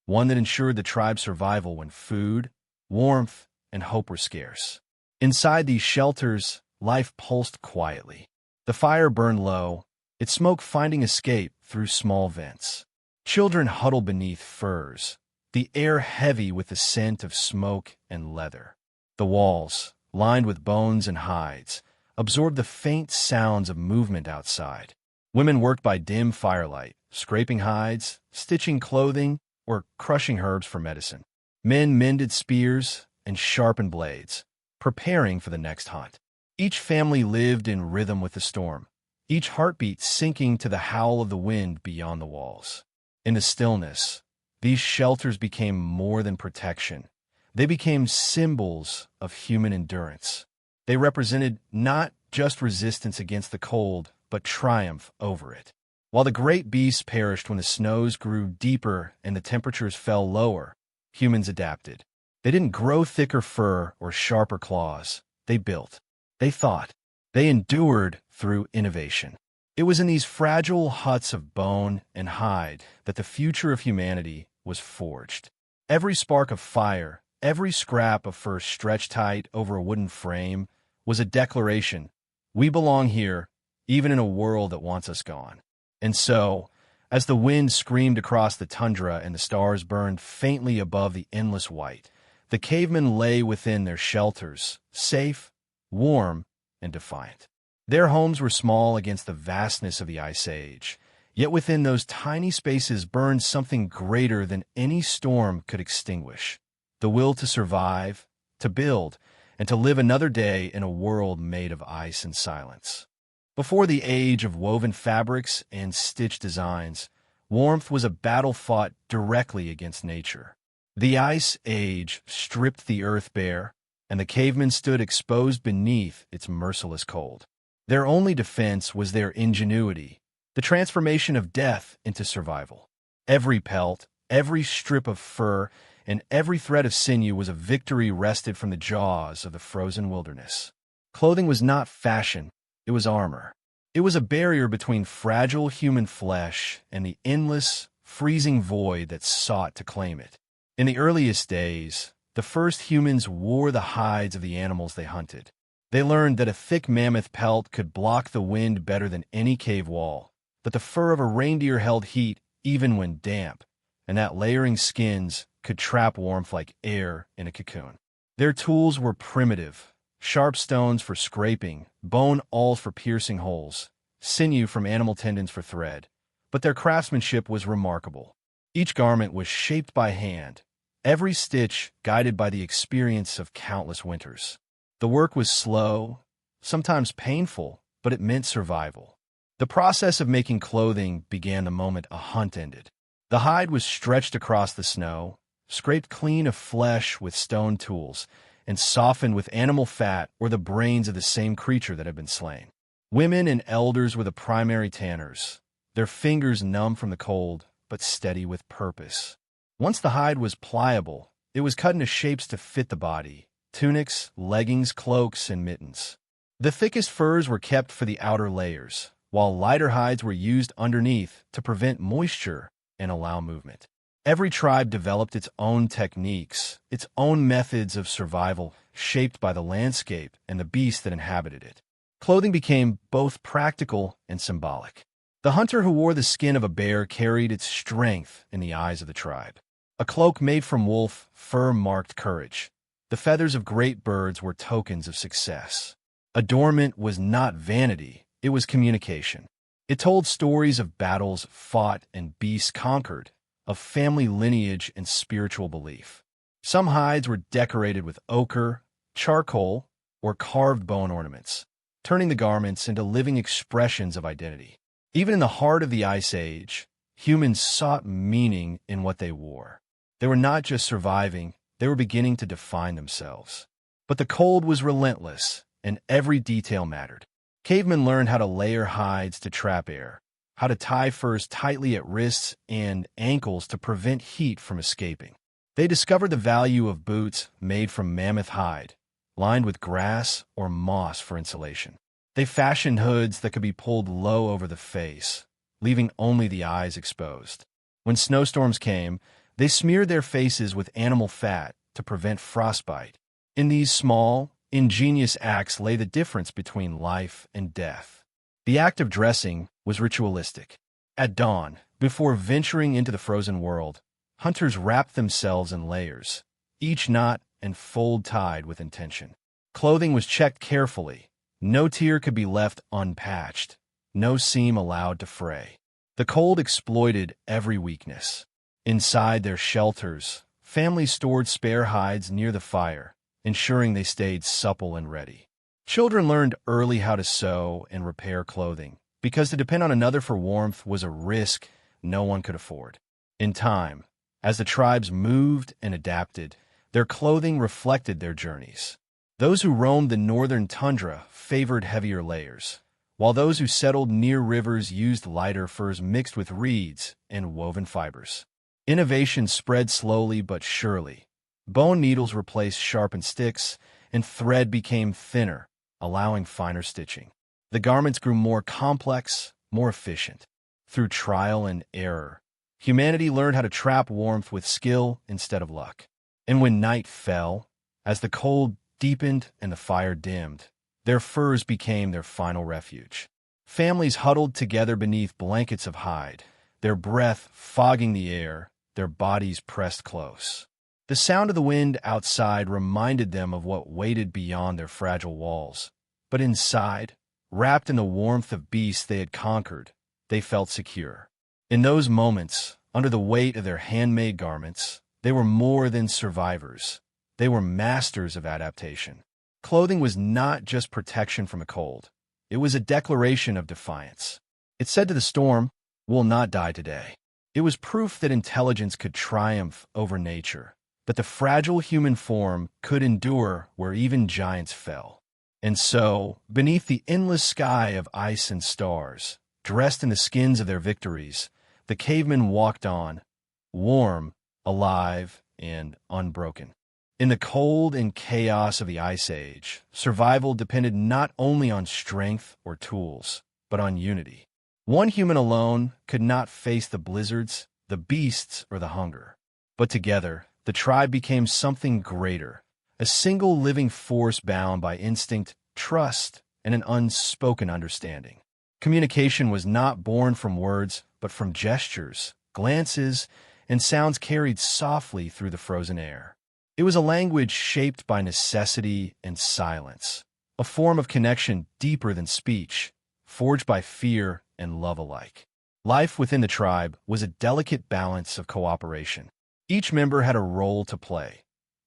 one that ensured the tribe's survival when food, warmth, and hope were scarce. Inside these shelters, life pulsed quietly. The fire burned low, its smoke finding escape through small vents. Children huddled beneath furs, the air heavy with the scent of smoke and leather. The walls, lined with bones and hides, absorbed the faint sounds of movement outside. Women worked by dim firelight, scraping hides, stitching clothing, or crushing herbs for medicine. Men mended spears and sharpened blades, preparing for the next hunt. Each family lived in rhythm with the storm, each heartbeat sinking to the howl of the wind beyond the walls. In the stillness, these shelters became more than protection. They became symbols of human endurance. They represented not just resistance against the cold, but triumph over it. While the great beasts perished when the snows grew deeper and the temperatures fell lower, humans adapted. They didn't grow thicker fur or sharper claws. They built. They thought. They endured through innovation. It was in these fragile huts of bone and hide that the future of humanity was forged. Every spark of fire, every scrap of fur stretched tight over a wooden frame was a declaration: we belong here, even in a world that wants us gone. And so, as the wind screamed across the tundra and the stars burned faintly above the endless white, the cavemen lay within their shelters, safe, warm, and defiant. Their homes were small against the vastness of the Ice Age, yet within those tiny spaces burned something greater than any storm could extinguish: the will to survive, to build, and to live another day in a world made of ice and silence. Before the age of woven fabrics and stitched designs, warmth was a battle fought directly against nature. The Ice Age stripped the earth bare, and the cavemen stood exposed beneath its merciless cold. Their only defense was their ingenuity, the transformation of death into survival. Every pelt, every strip of fur, and every thread of sinew was a victory wrested from the jaws of the frozen wilderness. Clothing was not fashion, it was armor. It was a barrier between fragile human flesh and the endless, freezing void that sought to claim it. In the earliest days, the first humans wore the hides of the animals they hunted. They learned that a thick mammoth pelt could block the wind better than any cave wall, that the fur of a reindeer held heat even when damp, and that layering skins could trap warmth like air in a cocoon. Their tools were primitive: sharp stones for scraping, bone awls for piercing holes, sinew from animal tendons for thread. But their craftsmanship was remarkable. Each garment was shaped by hand, every stitch guided by the experience of countless winters. The work was slow, sometimes painful, but it meant survival. The process of making clothing began the moment a hunt ended. The hide was stretched across the snow, scraped clean of flesh with stone tools, and softened with animal fat or the brains of the same creature that had been slain. Women and elders were the primary tanners, their fingers numb from the cold, but steady with purpose. Once the hide was pliable, it was cut into shapes to fit the body: tunics, leggings, cloaks, and mittens. The thickest furs were kept for the outer layers, while lighter hides were used underneath to prevent moisture and allow movement. Every tribe developed its own techniques, its own methods of survival, shaped by the landscape and the beasts that inhabited it. Clothing became both practical and symbolic. The hunter who wore the skin of a bear carried its strength in the eyes of the tribe. A cloak made from wolf fur marked courage. The feathers of great birds were tokens of success. Adornment was not vanity, it was communication. It told stories of battles fought and beasts conquered, of family lineage and spiritual belief. Some hides were decorated with ochre, charcoal, or carved bone ornaments, turning the garments into living expressions of identity. Even in the heart of the Ice Age, humans sought meaning in what they wore. They were not just surviving, they were beginning to define themselves. But the cold was relentless, and every detail mattered. Cavemen learned how to layer hides to trap air, how to tie furs tightly at wrists and ankles to prevent heat from escaping. They discovered the value of boots made from mammoth hide, lined with grass or moss for insulation. They fashioned hoods that could be pulled low over the face, leaving only the eyes exposed. When snowstorms came, They smeared their faces with animal fat to prevent frostbite. In these small, ingenious acts lay the difference between life and death. The act of dressing was ritualistic. At dawn, before venturing into the frozen world, hunters wrapped themselves in layers, each knot and fold tied with intention. Clothing was checked carefully. No tear could be left unpatched, no seam allowed to fray. The cold exploited every weakness. Inside their shelters, families stored spare hides near the fire, ensuring they stayed supple and ready. Children learned early how to sew and repair clothing, because to depend on another for warmth was a risk no one could afford. In time, as the tribes moved and adapted, their clothing reflected their journeys. Those who roamed the northern tundra favored heavier layers, while those who settled near rivers used lighter furs mixed with reeds and woven fibers. Innovation spread slowly but surely. Bone needles replaced sharpened sticks, and thread became thinner, allowing finer stitching. The garments grew more complex, more efficient. Through trial and error, humanity learned how to trap warmth with skill instead of luck. And when night fell, as the cold deepened and the fire dimmed, their furs became their final refuge. Families huddled together beneath blankets of hide, their breath fogging the air, their bodies pressed close. The sound of the wind outside reminded them of what waited beyond their fragile walls. But inside, wrapped in the warmth of beasts they had conquered, they felt secure. In those moments, under the weight of their handmade garments, they were more than survivors. They were masters of adaptation. Clothing was not just protection from a cold. It was a declaration of defiance. It said to the storm, "We'll not die today." It was proof that intelligence could triumph over nature, that the fragile human form could endure where even giants fell. And so, beneath the endless sky of ice and stars, dressed in the skins of their victories, the cavemen walked on, warm, alive, and unbroken. In the cold and chaos of the Ice Age, survival depended not only on strength or tools, but on unity. One human alone could not face the blizzards, the beasts, or the hunger. But together, the tribe became something greater, a single living force bound by instinct, trust, and an unspoken understanding. Communication was not born from words, but from gestures, glances, and sounds carried softly through the frozen air. It was a language shaped by necessity and silence, a form of connection deeper than speech, forged by fear and love alike. Life within the tribe was a delicate balance of cooperation. Each member had a role to play.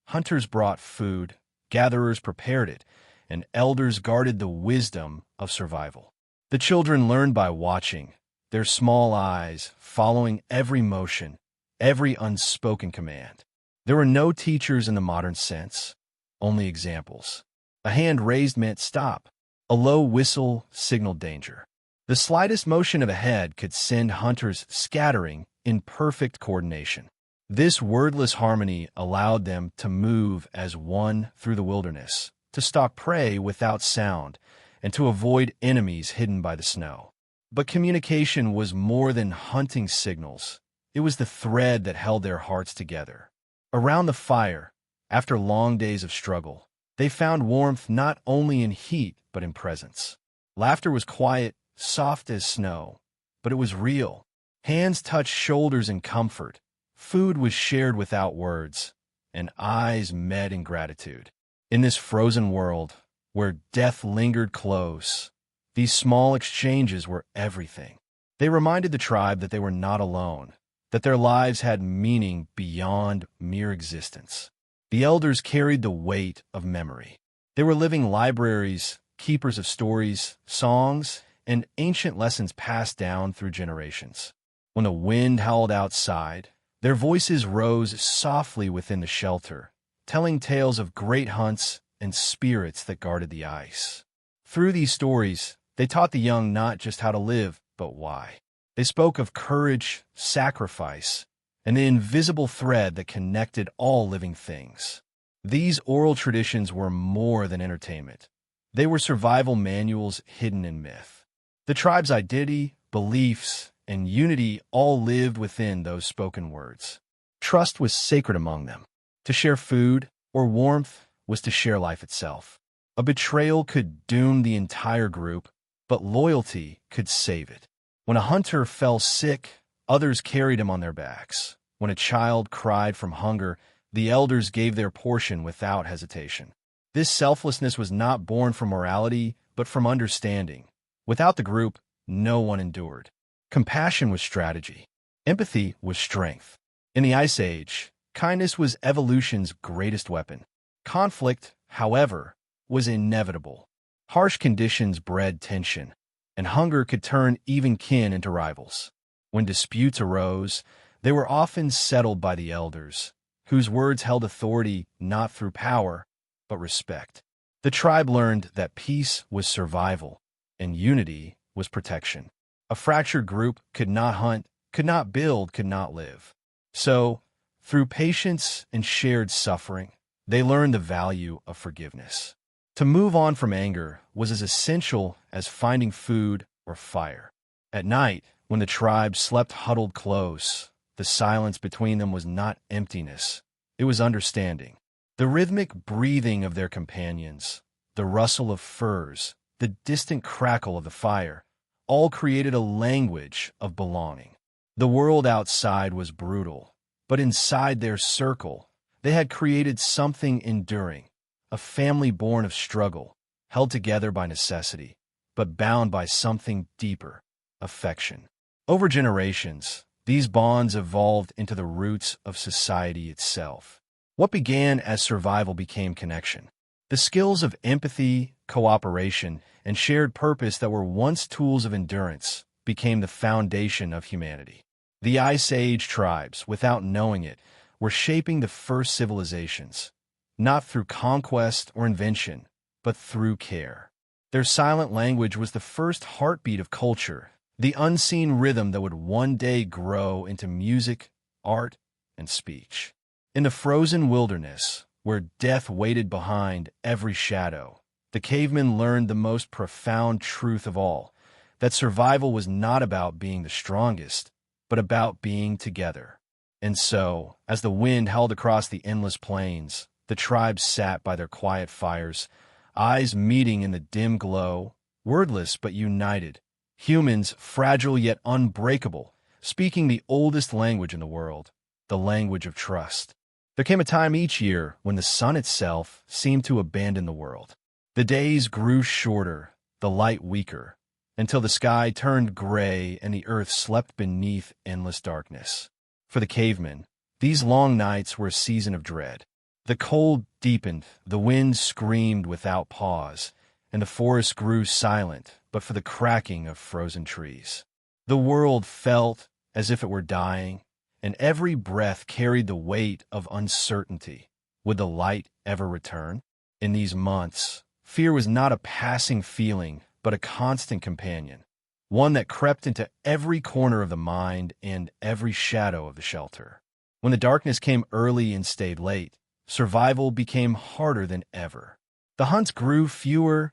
Hunters brought food, gatherers prepared it, and elders guarded the wisdom of survival. The children learned by watching, their small eyes following every motion, every unspoken command. There were no teachers in the modern sense, only examples. A hand raised meant stop. A low whistle signaled danger. The slightest motion of a head could send hunters scattering in perfect coordination. This wordless harmony allowed them to move as one through the wilderness, to stalk prey without sound, and to avoid enemies hidden by the snow. But communication was more than hunting signals. It was the thread that held their hearts together. Around the fire, after long days of struggle, they found warmth not only in heat but in presence. Laughter was quiet, soft as snow, but it was real. Hands touched shoulders in comfort. Food was shared without words, and eyes met in gratitude. In this frozen world, where death lingered close, these small exchanges were everything. They reminded the tribe that they were not alone, that their lives had meaning beyond mere existence. The elders carried the weight of memory. They were living libraries, keepers of stories, songs, and ancient lessons passed down through generations. When the wind howled outside, their voices rose softly within the shelter, telling tales of great hunts and spirits that guarded the ice. Through these stories, they taught the young not just how to live, but why. They spoke of courage, sacrifice, and the invisible thread that connected all living things. These oral traditions were more than entertainment. They were survival manuals hidden in myth. The tribe's identity, beliefs, and unity all lived within those spoken words. Trust was sacred among them. To share food or warmth was to share life itself. A betrayal could doom the entire group, but loyalty could save it. When a hunter fell sick, others carried him on their backs. When a child cried from hunger, the elders gave their portion without hesitation. This selflessness was not born from morality, but from understanding. Without the group, no one endured. Compassion was strategy. Empathy was strength. In the Ice Age, kindness was evolution's greatest weapon. Conflict, however, was inevitable. Harsh conditions bred tension, and hunger could turn even kin into rivals. When disputes arose, they were often settled by the elders, whose words held authority not through power, but respect. The tribe learned that peace was survival, and unity was protection. A fractured group could not hunt, could not build, could not live. So, through patience and shared suffering, they learned the value of forgiveness. To move on from anger was as essential as finding food or fire. At night, when the tribe slept huddled close, the silence between them was not emptiness, it was understanding. The rhythmic breathing of their companions, the rustle of furs, the distant crackle of the fire, all created a language of belonging. The world outside was brutal, but inside their circle, they had created something enduring, a family born of struggle, held together by necessity, but bound by something deeper, affection. Over generations, these bonds evolved into the roots of society itself. What began as survival became connection. The skills of empathy, cooperation, and shared purpose that were once tools of endurance became the foundation of humanity. The Ice Age tribes, without knowing it, were shaping the first civilizations, not through conquest or invention, but through care. Their silent language was the first heartbeat of culture, the unseen rhythm that would one day grow into music, art, and speech. In the frozen wilderness, where death waited behind every shadow, the cavemen learned the most profound truth of all, that survival was not about being the strongest, but about being together. And so, as the wind howled across the endless plains, the tribes sat by their quiet fires, eyes meeting in the dim glow, wordless but united. Humans, fragile yet unbreakable, speaking the oldest language in the world, the language of trust. There came a time each year when the sun itself seemed to abandon the world. The days grew shorter, the light weaker, until the sky turned gray and the earth slept beneath endless darkness. For the cavemen, these long nights were a season of dread. The cold deepened, the wind screamed without pause, and the forest grew silent but for the cracking of frozen trees. The world felt as if it were dying, and every breath carried the weight of uncertainty. Would the light ever return? In these months, fear was not a passing feeling, but a constant companion, one that crept into every corner of the mind and every shadow of the shelter. When the darkness came early and stayed late, survival became harder than ever. The hunts grew fewer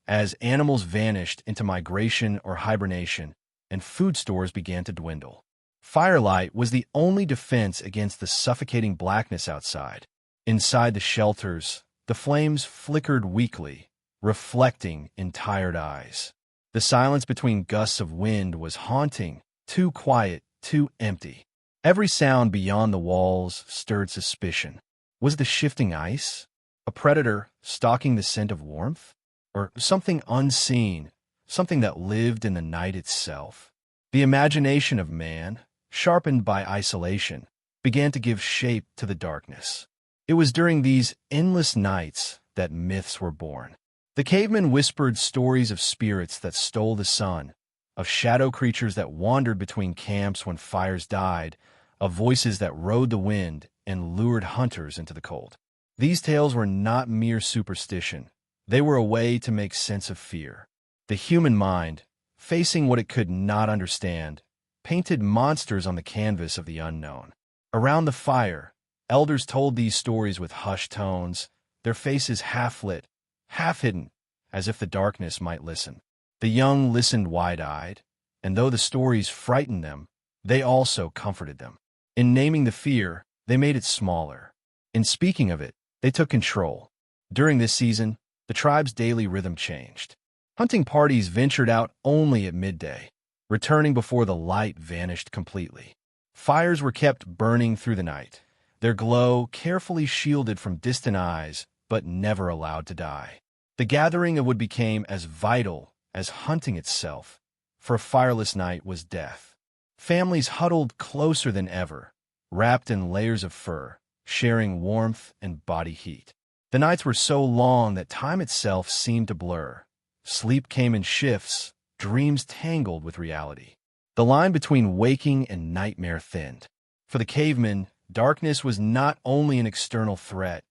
as animals vanished into migration or hibernation, and food stores began to dwindle. Firelight was the only defense against the suffocating blackness outside. Inside the shelters, the flames flickered weakly, reflecting in tired eyes. The silence between gusts of wind was haunting, too quiet, too empty. Every sound beyond the walls stirred suspicion. Was the shifting ice? A predator stalking the scent of warmth? Or something unseen, something that lived in the night itself? The imagination of man, sharpened by isolation, began to give shape to the darkness. It was during these endless nights that myths were born. The cavemen whispered stories of spirits that stole the sun, of shadow creatures that wandered between camps when fires died, of voices that rode the wind and lured hunters into the cold. These tales were not mere superstition. They were a way to make sense of fear. The human mind, facing what it could not understand, painted monsters on the canvas of the unknown. Around the fire, elders told these stories with hushed tones, their faces half-lit, half-hidden, as if the darkness might listen. The young listened wide-eyed, and though the stories frightened them, they also comforted them. In naming the fear, They made it smaller. In speaking of it, they took control. During this season, the tribe's daily rhythm changed. Hunting parties ventured out only at midday, returning before the light vanished completely. Fires were kept burning through the night, their glow carefully shielded from distant eyes, but never allowed to die. The gathering of wood became as vital as hunting itself, for a fireless night was death. Families huddled closer than ever, wrapped in layers of fur, sharing warmth and body heat. The nights were so long that time itself seemed to blur. Sleep came in shifts, dreams tangled with reality. The line between waking and nightmare thinned. For the cavemen, darkness was not only an external threat,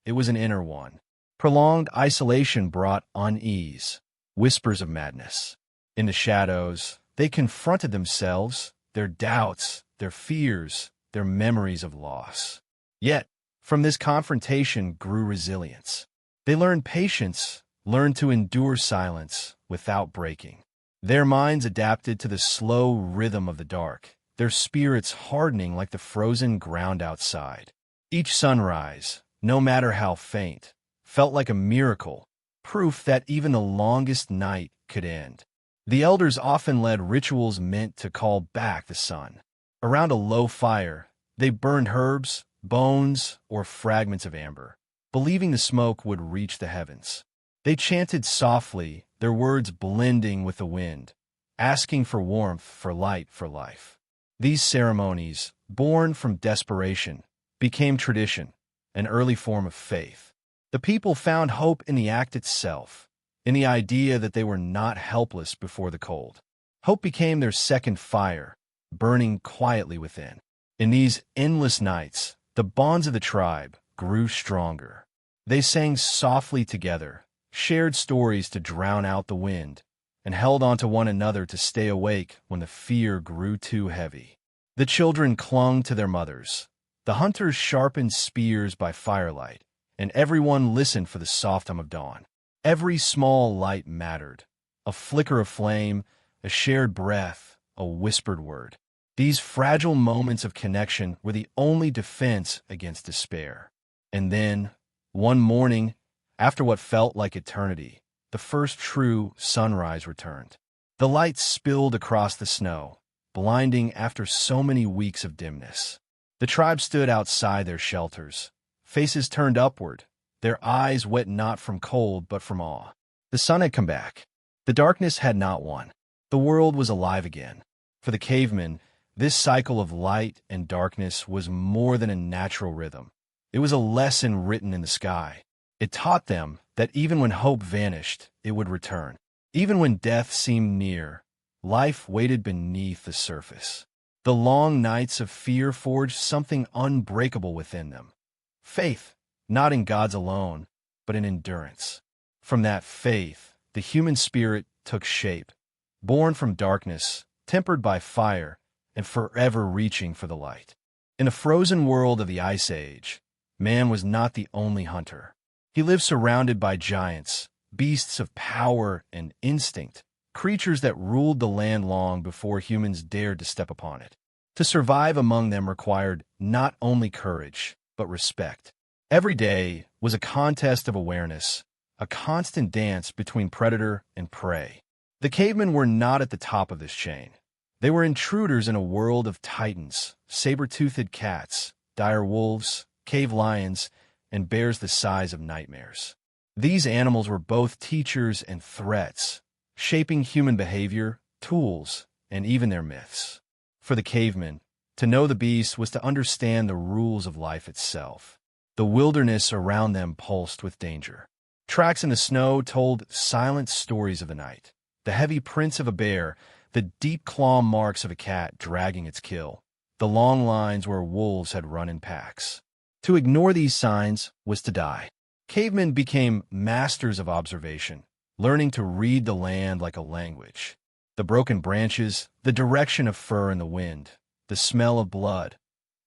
it was an inner one. Prolonged isolation brought unease, whispers of madness. In the shadows, they confronted themselves, their doubts, their fears, their memories of loss. Yet, from this confrontation grew resilience. They learned patience, learned to endure silence without breaking. Their minds adapted to the slow rhythm of the dark, their spirits hardening like the frozen ground outside. Each sunrise, no matter how faint, felt like a miracle, proof that even the longest night could end. The elders often led rituals meant to call back the sun. Around a low fire, they burned herbs, bones, or fragments of amber, believing the smoke would reach the heavens. They chanted softly, their words blending with the wind, asking for warmth, for light, for life. These ceremonies, born from desperation, became tradition, an early form of faith. The people found hope in the act itself, in the idea that they were not helpless before the cold. Hope became their second fire, burning quietly within. In these endless nights, the bonds of the tribe grew stronger. They sang softly together, shared stories to drown out the wind, and held on to one another to stay awake when the fear grew too heavy. The children clung to their mothers. The hunters sharpened spears by firelight, and everyone listened for the soft hum of dawn. Every small light mattered. A flicker of flame, a shared breath, a whispered word. These fragile moments of connection were the only defense against despair. And then, one morning, after what felt like eternity, the first true sunrise returned. The light spilled across the snow, blinding after so many weeks of dimness. The tribe stood outside their shelters, faces turned upward, their eyes wet not from cold but from awe. The sun had come back. The darkness had not won. The world was alive again. For the cavemen, this cycle of light and darkness was more than a natural rhythm. It was a lesson written in the sky. It taught them that even when hope vanished, it would return. Even when death seemed near, life waited beneath the surface. The long nights of fear forged something unbreakable within them. Faith, not in gods alone, but in endurance. From that faith, the human spirit took shape, born from darkness, tempered by fire, and forever reaching for the light. In a frozen world of the Ice Age, man was not the only hunter. He lived surrounded by giants, beasts of power and instinct, creatures that ruled the land long before humans dared to step upon it. To survive among them required not only courage, but respect. Every day was a contest of awareness, a constant dance between predator and prey. The cavemen were not at the top of this chain. They were intruders in a world of titans, saber-toothed cats, dire wolves, cave lions, and bears the size of nightmares. These animals were both teachers and threats, shaping human behavior, tools, and even their myths. For the cavemen, to know the beast was to understand the rules of life itself. The wilderness around them pulsed with danger. Tracks in the snow told silent stories of the night. The heavy prints of a bear, the deep claw marks of a cat dragging its kill, the long lines where wolves had run in packs. To ignore these signs was to die. Cavemen became masters of observation, learning to read the land like a language. The broken branches, the direction of fur in the wind, the smell of blood,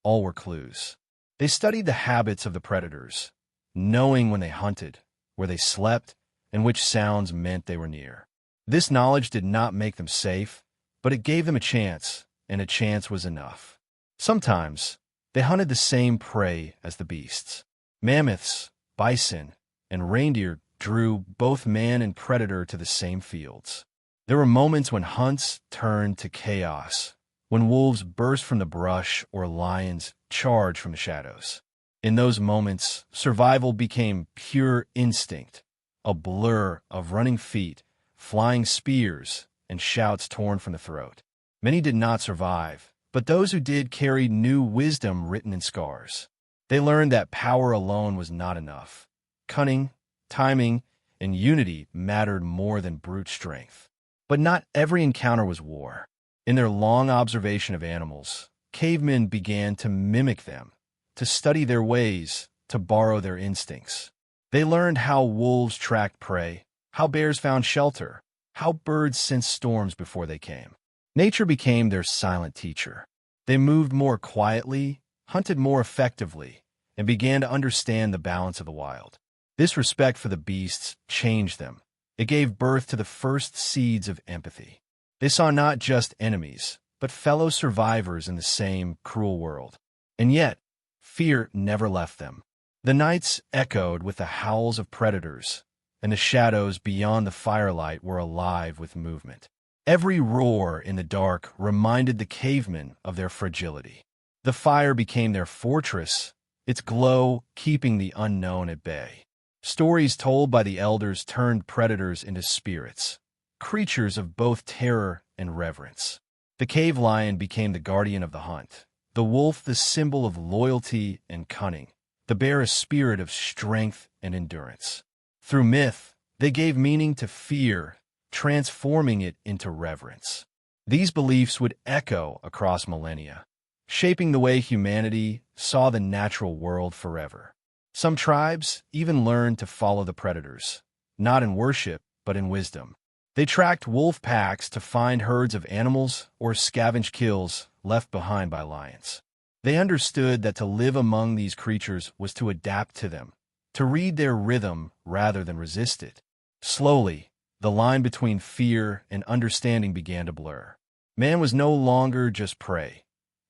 all were clues. They studied the habits of the predators, knowing when they hunted, where they slept, and which sounds meant they were near. This knowledge did not make them safe, but it gave them a chance, and a chance was enough. Sometimes, They hunted the same prey as the beasts. Mammoths, bison, and reindeer drew both man and predator to the same fields. There were moments when hunts turned to chaos, when wolves burst from the brush or lions charged from the shadows. In those moments, survival became pure instinct, a blur of running feet, flying spears, and shouts torn from the throat. Many did not survive, but those who did carried new wisdom written in scars. They learned that power alone was not enough. Cunning, timing, and unity mattered more than brute strength. But not every encounter was war. In their long observation of animals, cavemen began to mimic them, to study their ways, to borrow their instincts. They learned how wolves tracked prey, how bears found shelter, how birds sensed storms before they came. Nature became their silent teacher. They moved more quietly, hunted more effectively, and began to understand the balance of the wild. This respect for the beasts changed them. It gave birth to the first seeds of empathy. They saw not just enemies, but fellow survivors in the same cruel world. And yet, fear never left them. The nights echoed with the howls of predators, and the shadows beyond the firelight were alive with movement. Every roar in the dark reminded the cavemen of their fragility. The fire became their fortress, its glow keeping the unknown at bay. Stories told by the elders turned predators into spirits, creatures of both terror and reverence. The cave lion became the guardian of the hunt, the wolf the symbol of loyalty and cunning, the bear a spirit of strength and endurance. Through myth, they gave meaning to fear, transforming it into reverence. These beliefs would echo across millennia, shaping the way humanity saw the natural world forever. Some tribes even learned to follow the predators, not in worship, but in wisdom. They tracked wolf packs to find herds of animals or scavenge kills left behind by lions. They understood that to live among these creatures was to adapt to them, to read their rhythm rather than resist it. Slowly, the line between fear and understanding began to blur. Man was no longer just prey.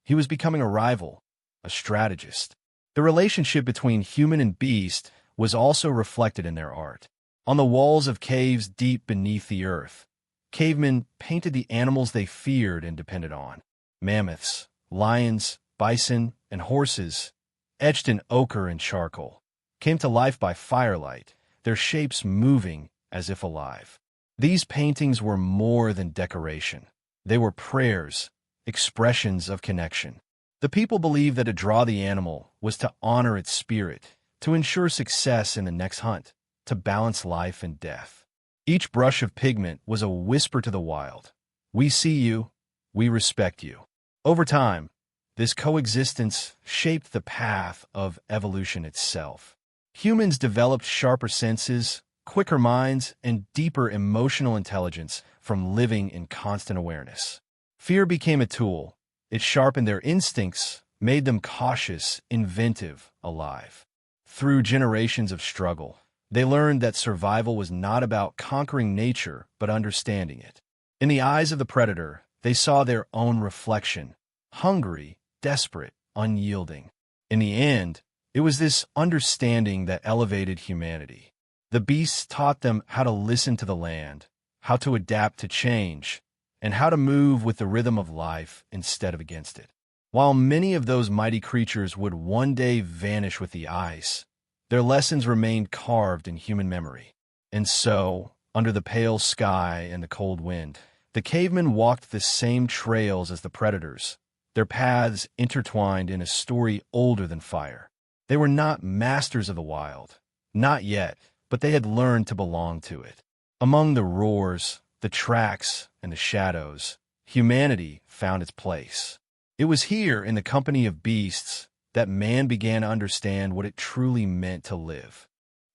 He was becoming a rival, a strategist. The relationship between human and beast was also reflected in their art. On the walls of caves deep beneath the earth, cavemen painted the animals they feared and depended on. Mammoths, lions, bison, and horses, etched in ochre and charcoal, came to life by firelight, their shapes moving as if alive. These paintings were more than decoration. They were prayers, expressions of connection. The people believed that to draw the animal was to honor its spirit, to ensure success in the next hunt, to balance life and death. Each brush of pigment was a whisper to the wild. We see you, we respect you. Over time, this coexistence shaped the path of evolution itself. Humans developed sharper senses, quicker minds, and deeper emotional intelligence from living in constant awareness. Fear became a tool. It sharpened their instincts, made them cautious, inventive, alive. Through generations of struggle, they learned that survival was not about conquering nature, but understanding it. In the eyes of the predator, they saw their own reflection, hungry, desperate, unyielding. In the end, it was this understanding that elevated humanity. The beasts taught them how to listen to the land, how to adapt to change, and how to move with the rhythm of life instead of against it. While many of those mighty creatures would one day vanish with the ice, their lessons remained carved in human memory. And so, under the pale sky and the cold wind, the cavemen walked the same trails as the predators, their paths intertwined in a story older than fire. They were not masters of the wild, not yet, but they had learned to belong to it. Among the roars, the tracks, and the shadows, humanity found its place. It was here, in the company of beasts, that man began to understand what it truly meant to live.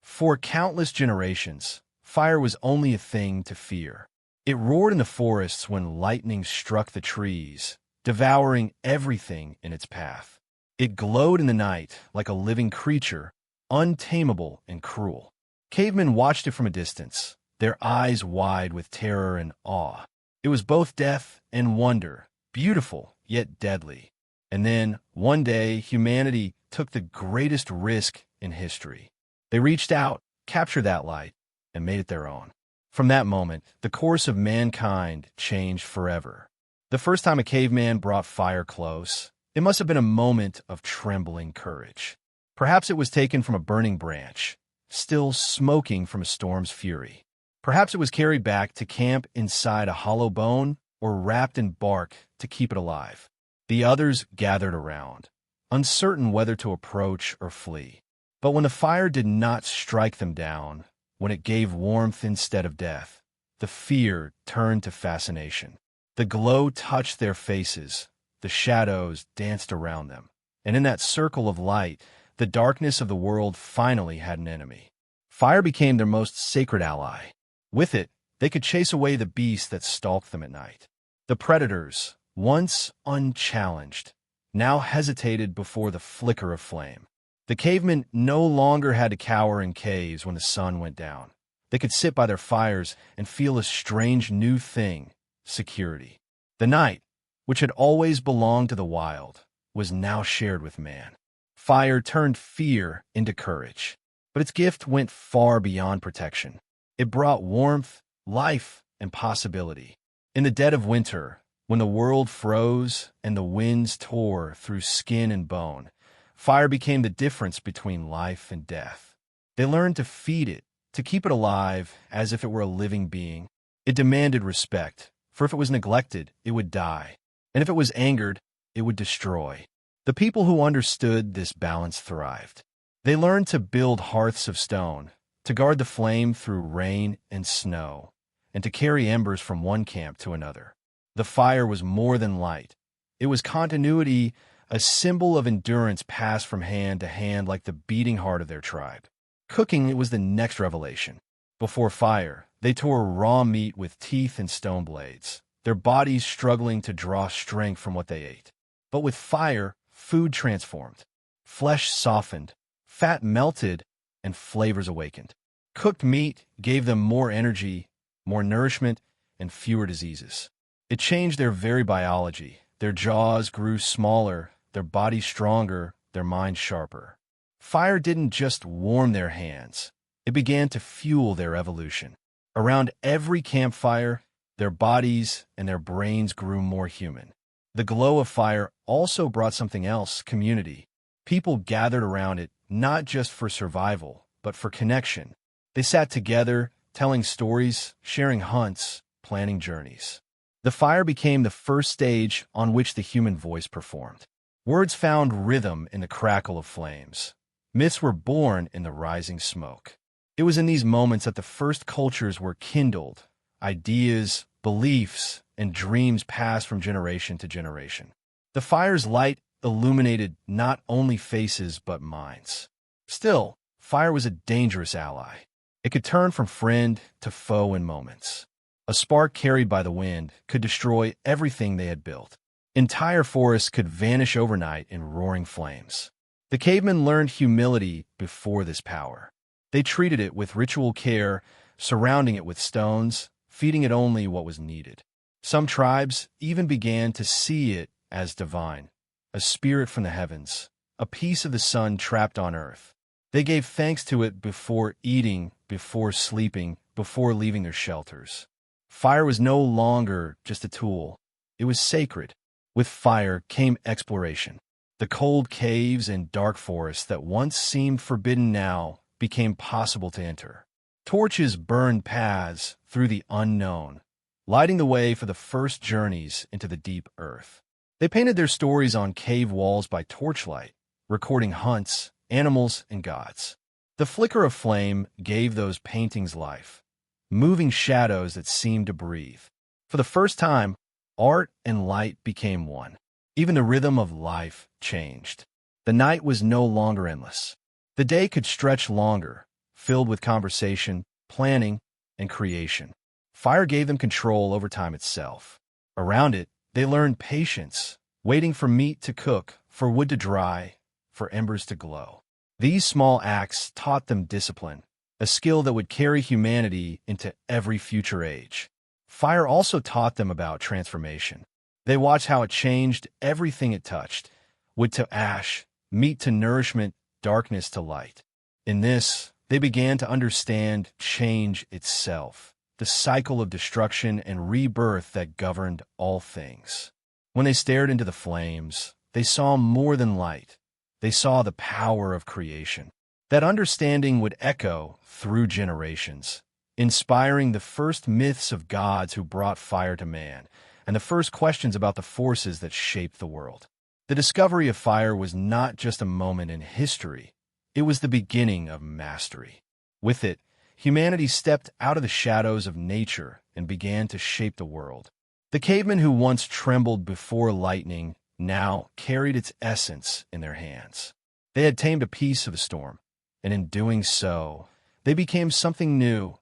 For countless generations, fire was only a thing to fear. It roared in the forests when lightning struck the trees, devouring everything in its path. It glowed in the night like a living creature, untamable and cruel. Cavemen watched it from a distance, their eyes wide with terror and awe. It was both death and wonder, beautiful yet deadly. And then, one day, humanity took the greatest risk in history. They reached out, captured that light, and made it their own. From that moment, the course of mankind changed forever. The first time a caveman brought fire close, it must have been a moment of trembling courage. Perhaps it was taken from a burning branch, still smoking from a storm's fury. Perhaps it was carried back to camp inside a hollow bone or wrapped in bark to keep it alive. The others gathered around, uncertain whether to approach or flee. But when the fire did not strike them down, when it gave warmth instead of death, the fear turned to fascination. The glow touched their faces, the shadows danced around them, and in that circle of light, the darkness of the world finally had an enemy. Fire became their most sacred ally. With it, they could chase away the beasts that stalked them at night. The predators, once unchallenged, now hesitated before the flicker of flame. The cavemen no longer had to cower in caves when the sun went down. They could sit by their fires and feel a strange new thing, security. The night, which had always belonged to the wild, was now shared with man. Fire turned fear into courage, but its gift went far beyond protection. It brought warmth, life, and possibility. In the dead of winter, when the world froze and the winds tore through skin and bone, fire became the difference between life and death. They learned to feed it, to keep it alive as if it were a living being. It demanded respect, for if it was neglected, it would die. And if it was angered, it would destroy. The people who understood this balance thrived. They learned to build hearths of stone, to guard the flame through rain and snow, and to carry embers from one camp to another. The fire was more than light. It was continuity, a symbol of endurance passed from hand to hand like the beating heart of their tribe. Cooking, it was the next revelation. Before fire, they tore raw meat with teeth and stone blades, their bodies struggling to draw strength from what they ate. But with fire, food transformed. Flesh softened, fat melted, and flavors awakened. Cooked meat gave them more energy, more nourishment, and fewer diseases. It changed their very biology. Their jaws grew smaller, their bodies stronger, their minds sharper. Fire didn't just warm their hands. It began to fuel their evolution. Around every campfire, their bodies and their brains grew more human. The glow of fire also brought something else, community. People gathered around it not just for survival, but for connection. They sat together, telling stories, sharing hunts, planning journeys. The fire became the first stage on which the human voice performed. Words found rhythm in the crackle of flames. Myths were born in the rising smoke. It was in these moments that the first cultures were kindled. Ideas, beliefs, and dreams passed from generation to generation. The fire's light illuminated not only faces but minds. Still, fire was a dangerous ally. It could turn from friend to foe in moments. A spark carried by the wind could destroy everything they had built. Entire forests could vanish overnight in roaring flames. The cavemen learned humility before this power. They treated it with ritual care, surrounding it with stones, feeding it only what was needed. Some tribes even began to see it as divine, a spirit from the heavens, a piece of the sun trapped on earth. They gave thanks to it before eating, before sleeping, before leaving their shelters. Fire was no longer just a tool. It was sacred. With fire came exploration. The cold caves and dark forests that once seemed forbidden now became possible to enter. Torches burned paths through the unknown, lighting the way for the first journeys into the deep earth. They painted their stories on cave walls by torchlight, recording hunts, animals, and gods. The flicker of flame gave those paintings life, moving shadows that seemed to breathe. For the first time, art and light became one. Even the rhythm of life changed. The night was no longer endless. The day could stretch longer, filled with conversation, planning, and creation. Fire gave them control over time itself. Around it, they learned patience, waiting for meat to cook, for wood to dry, for embers to glow. These small acts taught them discipline, a skill that would carry humanity into every future age. Fire also taught them about transformation. They watched how it changed everything it touched, wood to ash, meat to nourishment, darkness to light. In this, they began to understand change itself, the cycle of destruction and rebirth that governed all things. When they stared into the flames, they saw more than light. They saw the power of creation. That understanding would echo through generations, inspiring the first myths of gods who brought fire to man, and the first questions about the forces that shaped the world. The discovery of fire was not just a moment in history, it was the beginning of mastery. With it, humanity stepped out of the shadows of nature and began to shape the world. The cavemen who once trembled before lightning now carried its essence in their hands. They had tamed a piece of the storm, and in doing so, they became something new,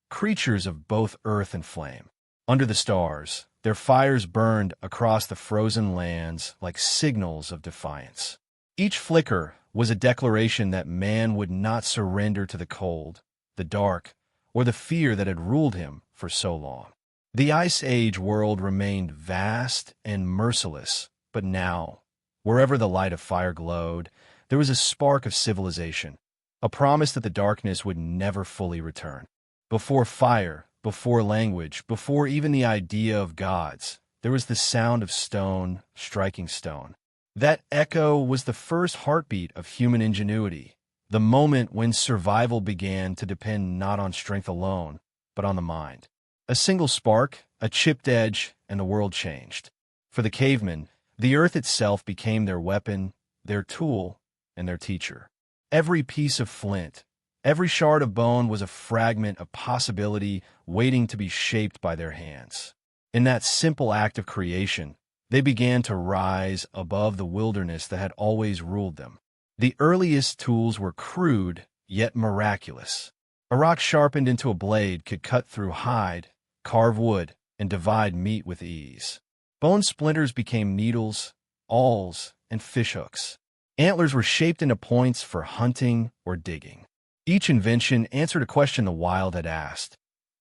creatures of both earth and flame. Under the stars, their fires burned across the frozen lands like signals of defiance. Each flicker was a declaration that man would not surrender to the cold, the dark, or the fear that had ruled him for so long. The Ice Age world remained vast and merciless, but now, wherever the light of fire glowed, there was a spark of civilization, a promise that the darkness would never fully return. Before fire, before language, before even the idea of gods, there was the sound of stone striking stone. That echo was the first heartbeat of human ingenuity, the moment when survival began to depend not on strength alone, but on the mind. A single spark, a chipped edge, and the world changed. For the cavemen, the earth itself became their weapon, their tool, and their teacher. Every piece of flint, every shard of bone was a fragment of possibility waiting to be shaped by their hands. In that simple act of creation, they began to rise above the wilderness that had always ruled them. The earliest tools were crude, yet miraculous. A rock sharpened into a blade could cut through hide, carve wood, and divide meat with ease. Bone splinters became needles, awls, and fishhooks. Antlers were shaped into points for hunting or digging. Each invention answered a question the wild had asked.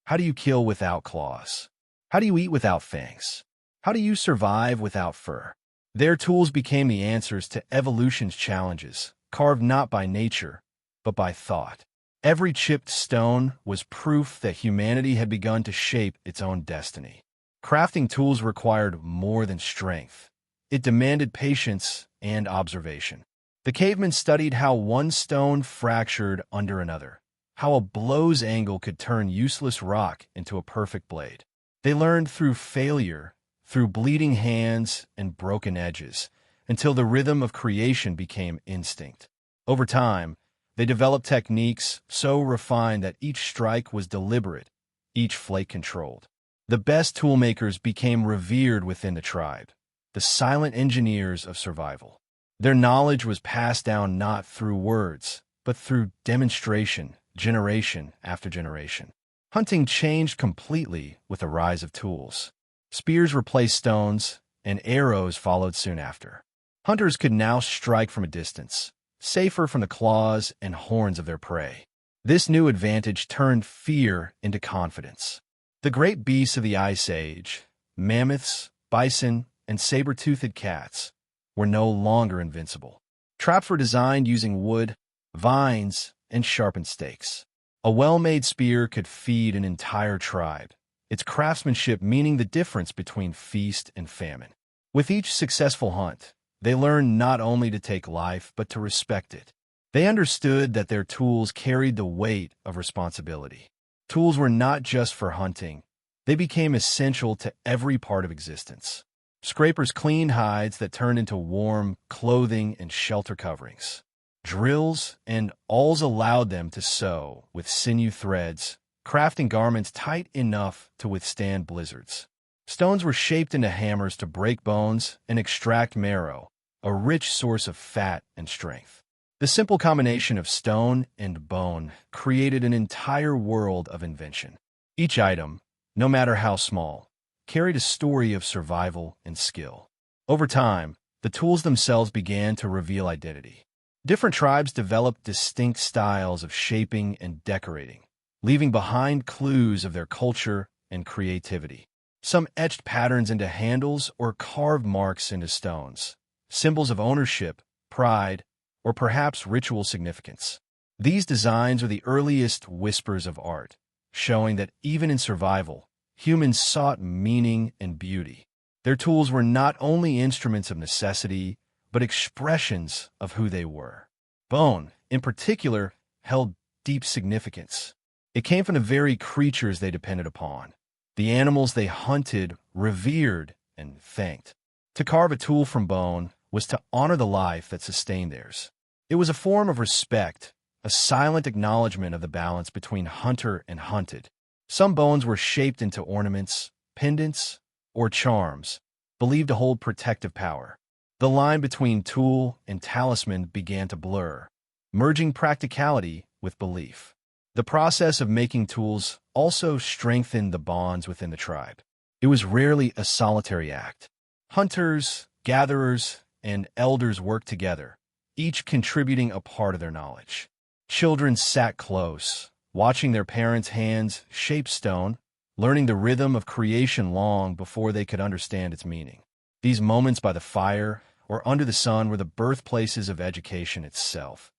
How do you kill without claws? How do you eat without fangs? How do you survive without fur? Their tools became the answers to evolution's challenges, carved not by nature, but by thought. Every chipped stone was proof that humanity had begun to shape its own destiny. Crafting tools required more than strength. It demanded patience and observation. The cavemen studied how one stone fractured under another, how a blow's angle could turn useless rock into a perfect blade. They learned through failure, through bleeding hands and broken edges, until the rhythm of creation became instinct. Over time, they developed techniques so refined that each strike was deliberate, each flake controlled. The best toolmakers became revered within the tribe, the silent engineers of survival. Their knowledge was passed down not through words, but through demonstration, generation after generation. Hunting changed completely with the rise of tools. Spears replaced stones, and arrows followed soon after. Hunters could now strike from a distance, safer from the claws and horns of their prey. This new advantage turned fear into confidence. The great beasts of the Ice Age, mammoths, bison, and saber-toothed cats, were no longer invincible. Traps were designed using wood, vines, and sharpened stakes. A well-made spear could feed an entire tribe, its craftsmanship meaning the difference between feast and famine. With each successful hunt, they learned not only to take life, but to respect it. They understood that their tools carried the weight of responsibility. Tools were not just for hunting. They became essential to every part of existence. Scrapers cleaned hides that turned into warm clothing and shelter coverings. Drills and awls allowed them to sew with sinew threads, crafting garments tight enough to withstand blizzards. Stones were shaped into hammers to break bones and extract marrow, a rich source of fat and strength. The simple combination of stone and bone created an entire world of invention. Each item, no matter how small, carried a story of survival and skill. Over time, the tools themselves began to reveal identity. Different tribes developed distinct styles of shaping and decorating, leaving behind clues of their culture and creativity. Some etched patterns into handles or carved marks into stones, symbols of ownership, pride, or perhaps ritual significance. These designs are the earliest whispers of art, showing that even in survival, humans sought meaning and beauty. Their tools were not only instruments of necessity, but expressions of who they were. Bone, in particular, held deep significance. It came from the very creatures they depended upon, the animals they hunted, revered, and thanked. To carve a tool from bone was to honor the life that sustained theirs. It was a form of respect, a silent acknowledgement of the balance between hunter and hunted. Some bones were shaped into ornaments, pendants, or charms, believed to hold protective power. The line between tool and talisman began to blur, merging practicality with belief. The process of making tools also strengthened the bonds within the tribe. It was rarely a solitary act. Hunters, gatherers, and elders worked together, each contributing a part of their knowledge. Children sat close, watching their parents' hands shape stone, learning the rhythm of creation long before they could understand its meaning. These moments by the fire or under the sun were the birthplaces of education itself,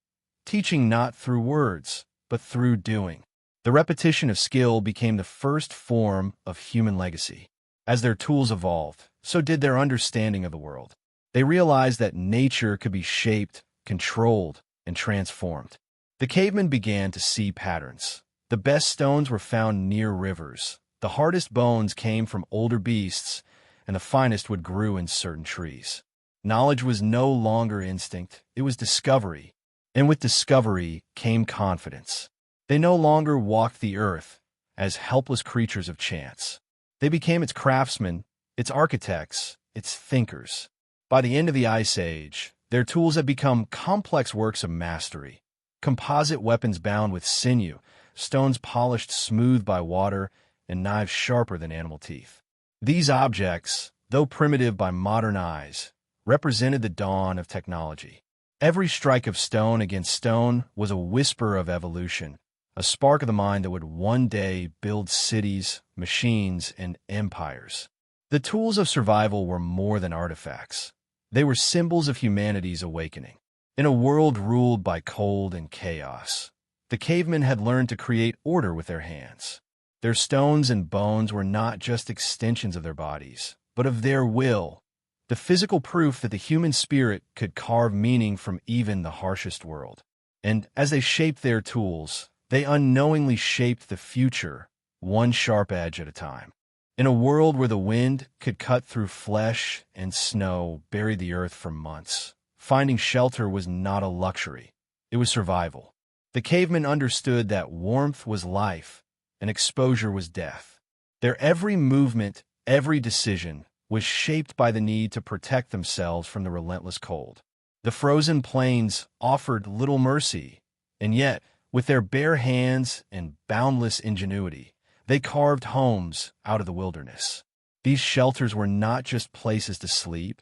teaching not through words, but through doing. The repetition of skill became the first form of human legacy. As their tools evolved, so did their understanding of the world. They realized that nature could be shaped, controlled, and transformed. The cavemen began to see patterns. The best stones were found near rivers. The hardest bones came from older beasts, and the finest wood grew in certain trees. Knowledge was no longer instinct, it was discovery. And with discovery came confidence. They no longer walked the earth as helpless creatures of chance. They became its craftsmen, its architects, its thinkers. By the end of the Ice Age, their tools had become complex works of mastery. Composite weapons bound with sinew, stones polished smooth by water, and knives sharper than animal teeth. These objects, though primitive by modern eyes, represented the dawn of technology. Every strike of stone against stone was a whisper of evolution, a spark of the mind that would one day build cities, machines, and empires. The tools of survival were more than artifacts. They were symbols of humanity's awakening. In a world ruled by cold and chaos, the cavemen had learned to create order with their hands. Their stones and bones were not just extensions of their bodies, but of their will, the physical proof that the human spirit could carve meaning from even the harshest world. And as they shaped their tools, they unknowingly shaped the future, one sharp edge at a time. In a world where the wind could cut through flesh and snow buried the earth for months, finding shelter was not a luxury, it was survival. The cavemen understood that warmth was life and exposure was death. Their every movement, every decision, was shaped by the need to protect themselves from the relentless cold. The frozen plains offered little mercy, and yet, with their bare hands and boundless ingenuity, they carved homes out of the wilderness. These shelters were not just places to sleep,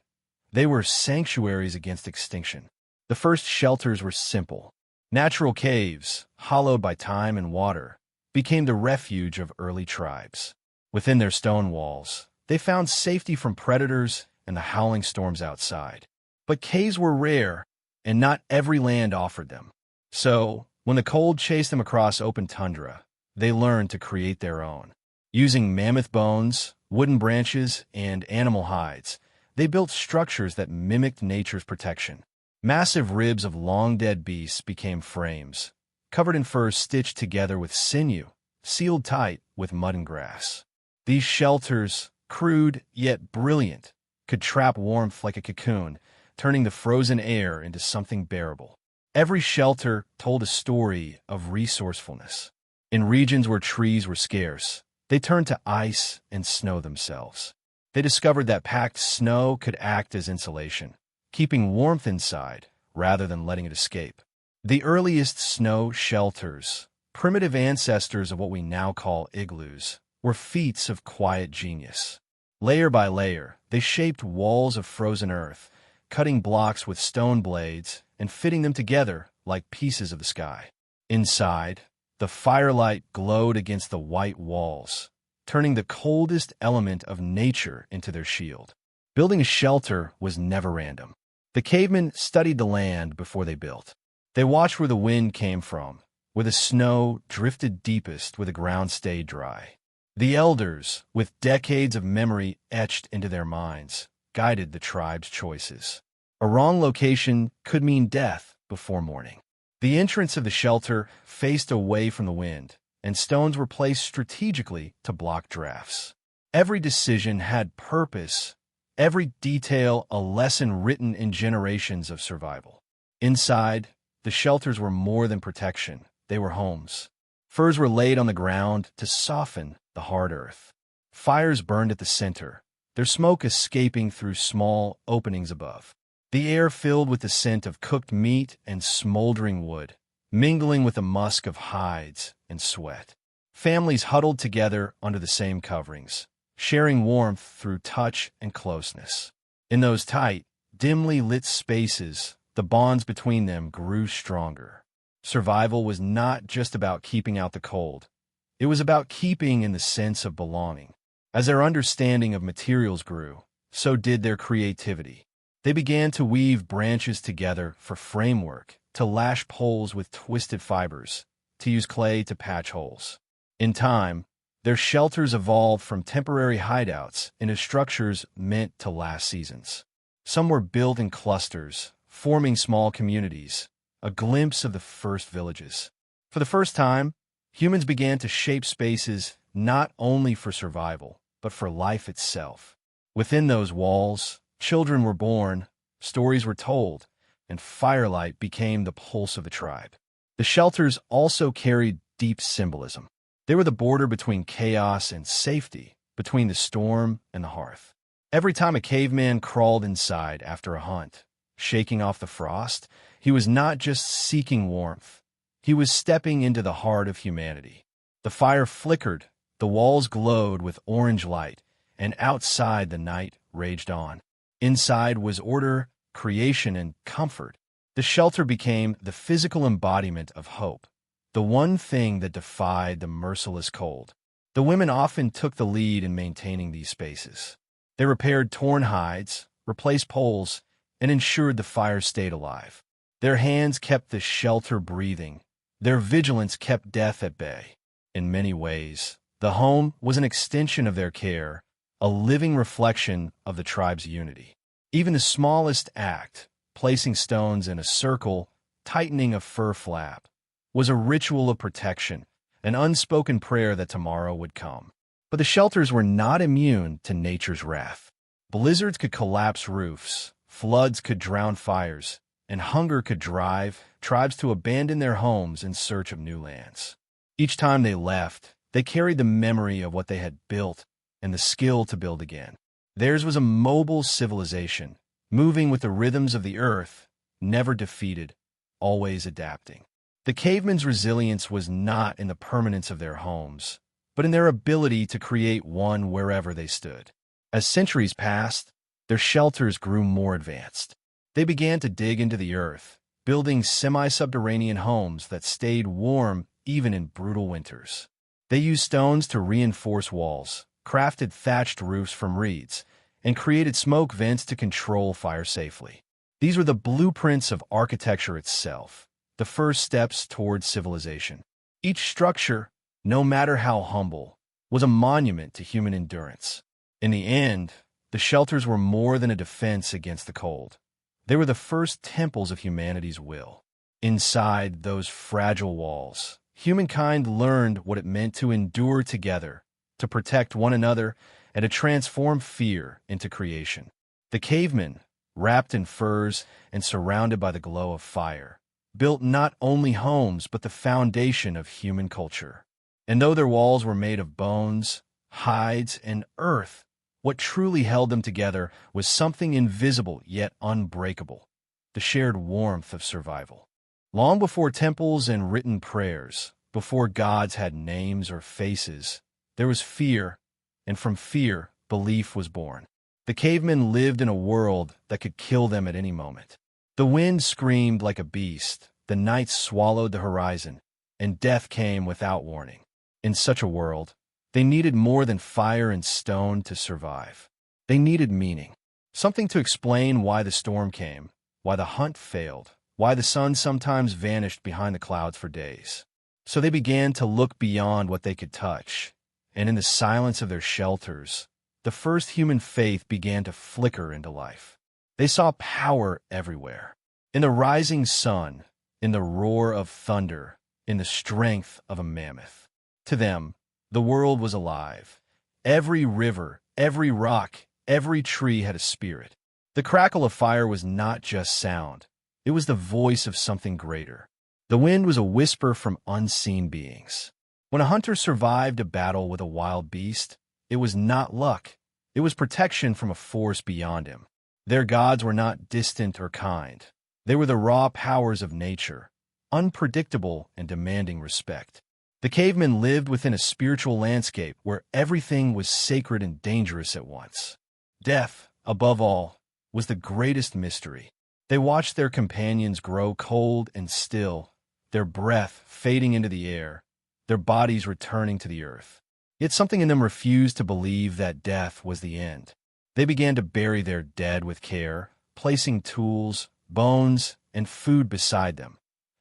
they were sanctuaries against extinction. The first shelters were simple. Natural caves, hollowed by time and water, became the refuge of early tribes. Within their stone walls, they found safety from predators and the howling storms outside. But caves were rare, and not every land offered them. So, when the cold chased them across open tundra, they learned to create their own. Using mammoth bones, wooden branches, and animal hides, they built structures that mimicked nature's protection. Massive ribs of long-dead beasts became frames, covered in fur stitched together with sinew, sealed tight with mud and grass. These shelters, crude yet brilliant, could trap warmth like a cocoon, turning the frozen air into something bearable. Every shelter told a story of resourcefulness. In regions where trees were scarce, they turned to ice and snow themselves. They discovered that packed snow could act as insulation, keeping warmth inside rather than letting it escape. The earliest snow shelters, primitive ancestors of what we now call igloos, were feats of quiet genius. Layer by layer, they shaped walls of frozen earth, cutting blocks with stone blades and fitting them together like pieces of the sky. Inside, the firelight glowed against the white walls, turning the coldest element of nature into their shield. Building a shelter was never random. The cavemen studied the land before they built. They watched where the wind came from, where the snow drifted deepest, where the ground stayed dry. The elders, with decades of memory etched into their minds, guided the tribe's choices. A wrong location could mean death before morning. The entrance of the shelter faced away from the wind, and stones were placed strategically to block drafts. Every decision had purpose, every detail a lesson written in generations of survival. Inside, the shelters were more than protection. They were homes. Furs were laid on the ground to soften the hard earth. Fires burned at the center, their smoke escaping through small openings above. The air filled with the scent of cooked meat and smoldering wood, mingling with the musk of hides and sweat. Families huddled together under the same coverings, sharing warmth through touch and closeness. In those tight, dimly lit spaces, the bonds between them grew stronger. Survival was not just about keeping out the cold. It was about keeping in the sense of belonging. As their understanding of materials grew, so did their creativity. They began to weave branches together for framework, to lash poles with twisted fibers, to use clay to patch holes. In time, their shelters evolved from temporary hideouts into structures meant to last seasons. Some were built in clusters, forming small communities, a glimpse of the first villages. For the first time, humans began to shape spaces not only for survival, but for life itself. Within those walls, children were born, stories were told, and firelight became the pulse of the tribe. The shelters also carried deep symbolism. They were the border between chaos and safety, between the storm and the hearth. Every time a caveman crawled inside after a hunt, shaking off the frost, he was not just seeking warmth. He was stepping into the heart of humanity. The fire flickered, the walls glowed with orange light, and outside the night raged on. Inside was order, creation, and comfort. The shelter became the physical embodiment of hope, the one thing that defied the merciless cold. The women often took the lead in maintaining these spaces. They repaired torn hides, replaced poles, and ensured the fire stayed alive. Their hands kept the shelter breathing. Their vigilance kept death at bay. In many ways, the home was an extension of their care, a living reflection of the tribe's unity. Even the smallest act, placing stones in a circle, tightening a fur flap, was a ritual of protection, an unspoken prayer that tomorrow would come. But the shelters were not immune to nature's wrath. Blizzards could collapse roofs, floods could drown fires, and hunger could drive tribes to abandon their homes in search of new lands. Each time they left, they carried the memory of what they had built and the skill to build again. Theirs was a mobile civilization, moving with the rhythms of the earth, never defeated, always adapting. The cavemen's resilience was not in the permanence of their homes, but in their ability to create one wherever they stood. As centuries passed, their shelters grew more advanced. They began to dig into the earth, building semi-subterranean homes that stayed warm even in brutal winters. They used stones to reinforce walls, crafted thatched roofs from reeds, and created smoke vents to control fire safely. These were the blueprints of architecture itself, the first steps towards civilization. Each structure, no matter how humble, was a monument to human endurance. In the end, the shelters were more than a defense against the cold. They were the first temples of humanity's will. Inside those fragile walls, humankind learned what it meant to endure together, to protect one another, and to transform fear into creation. The cavemen, wrapped in furs and surrounded by the glow of fire, built not only homes but the foundation of human culture. And though their walls were made of bones, hides, and earth, what truly held them together was something invisible yet unbreakable, the shared warmth of survival. Long before temples and written prayers, before gods had names or faces, there was fear, and from fear, belief was born. The cavemen lived in a world that could kill them at any moment. The wind screamed like a beast, the night swallowed the horizon, and death came without warning. In such a world, they needed more than fire and stone to survive. They needed meaning, something to explain why the storm came, why the hunt failed, why the sun sometimes vanished behind the clouds for days. So they began to look beyond what they could touch, and in the silence of their shelters, the first human faith began to flicker into life. They saw power everywhere. In the rising sun, in the roar of thunder, in the strength of a mammoth. To them, the world was alive. Every river, every rock, every tree had a spirit. The crackle of fire was not just sound. It was the voice of something greater. The wind was a whisper from unseen beings. When a hunter survived a battle with a wild beast, it was not luck. It was protection from a force beyond him. Their gods were not distant or kind. They were the raw powers of nature, unpredictable and demanding respect. The cavemen lived within a spiritual landscape where everything was sacred and dangerous at once. Death, above all, was the greatest mystery. They watched their companions grow cold and still, their breath fading into the air, their bodies returning to the earth. Yet something in them refused to believe that death was the end. They began to bury their dead with care, placing tools, bones, and food beside them,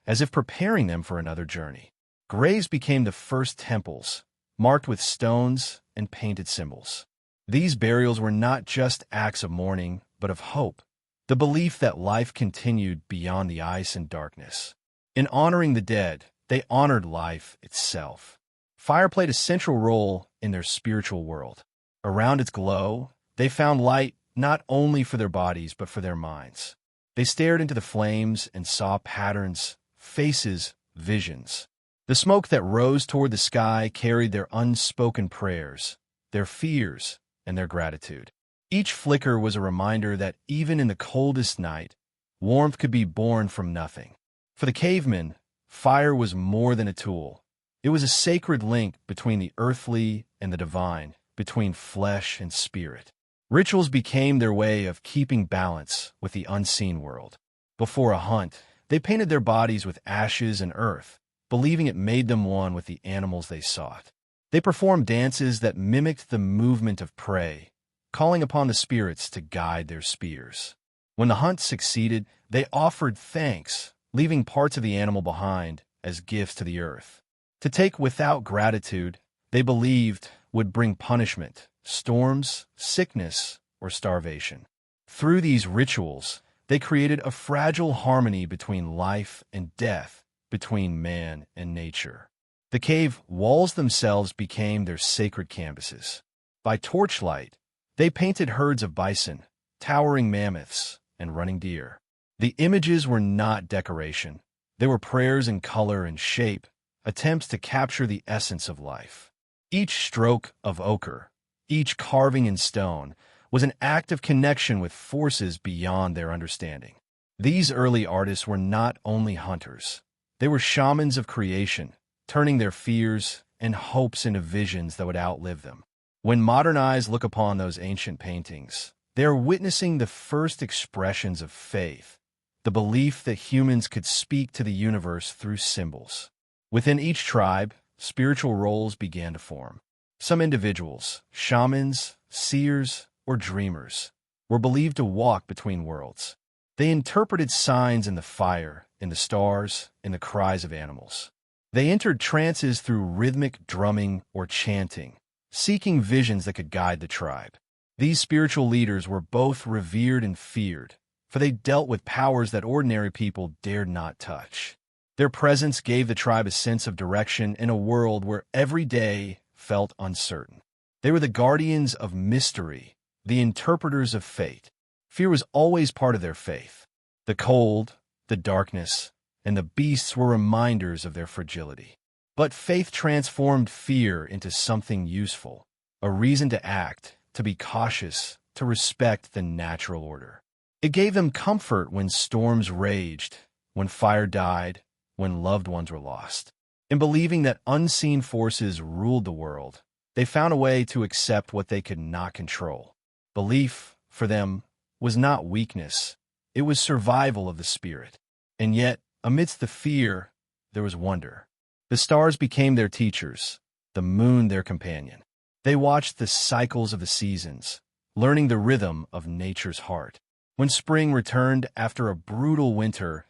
as if preparing them for another journey. Graves became the first temples, marked with stones and painted symbols. These burials were not just acts of mourning, but of hope, the belief that life continued beyond the ice and darkness. In honoring the dead, they honored life itself. Fire played a central role in their spiritual world. Around its glow, they found light not only for their bodies, but for their minds. They stared into the flames and saw patterns, faces, visions. The smoke that rose toward the sky carried their unspoken prayers, their fears, and their gratitude. Each flicker was a reminder that even in the coldest night, warmth could be born from nothing. For the cavemen, fire was more than a tool. It was a sacred link between the earthly and the divine, between flesh and spirit. Rituals became their way of keeping balance with the unseen world. Before a hunt, they painted their bodies with ashes and earth, believing it made them one with the animals they sought. They performed dances that mimicked the movement of prey, calling upon the spirits to guide their spears. When the hunt succeeded, they offered thanks, leaving parts of the animal behind as gifts to the earth. To take without gratitude, they believed, would bring punishment, storms, sickness, or starvation. Through these rituals, they created a fragile harmony between life and death, between man and nature. The cave walls themselves became their sacred canvases. By torchlight, they painted herds of bison, towering mammoths, and running deer. The images were not decoration. They were prayers in color and shape, attempts to capture the essence of life. Each stroke of ochre, each carving in stone, was an act of connection with forces beyond their understanding. These early artists were not only hunters. They were shamans of creation, turning their fears and hopes into visions that would outlive them. When modern eyes look upon those ancient paintings, they are witnessing the first expressions of faith, the belief that humans could speak to the universe through symbols. Within each tribe, spiritual roles began to form. Some individuals, shamans, seers, or dreamers, were believed to walk between worlds. They interpreted signs in the fire, in the stars, in the cries of animals. They entered trances through rhythmic drumming or chanting, seeking visions that could guide the tribe. These spiritual leaders were both revered and feared, for they dealt with powers that ordinary people dared not touch. Their presence gave the tribe a sense of direction in a world where every day felt uncertain. They were the guardians of mystery, the interpreters of fate. Fear was always part of their faith. The cold, the darkness, and the beasts were reminders of their fragility. But faith transformed fear into something useful, a reason to act, to be cautious, to respect the natural order. It gave them comfort when storms raged, when fire died, when loved ones were lost. In believing that unseen forces ruled the world, they found a way to accept what they could not control. Belief, for them, was not weakness. It was survival of the spirit. And yet, amidst the fear, there was wonder. The stars became their teachers, the moon their companion. They watched the cycles of the seasons, learning the rhythm of nature's heart. When spring returned after a brutal winter,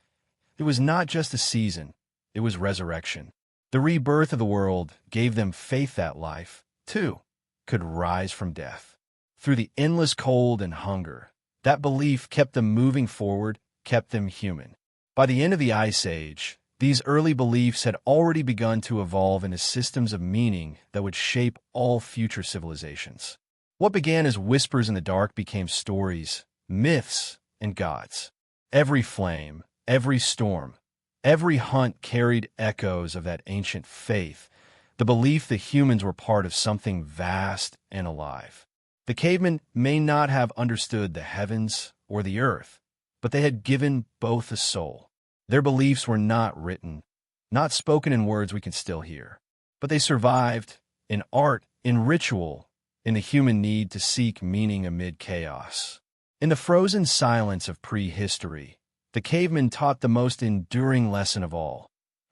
it was not just a season, it was resurrection. The rebirth of the world gave them faith that life, too, could rise from death. Through the endless cold and hunger, that belief kept them moving forward, kept them human. By the end of the Ice Age, these early beliefs had already begun to evolve into systems of meaning that would shape all future civilizations. What began as whispers in the dark became stories, myths, and gods. Every flame, every storm, every hunt carried echoes of that ancient faith, the belief that humans were part of something vast and alive. The cavemen may not have understood the heavens or the earth, but they had given both a soul. Their beliefs were not written, not spoken in words we can still hear, but they survived in art, in ritual, in the human need to seek meaning amid chaos. In the frozen silence of prehistory, the cavemen taught the most enduring lesson of all,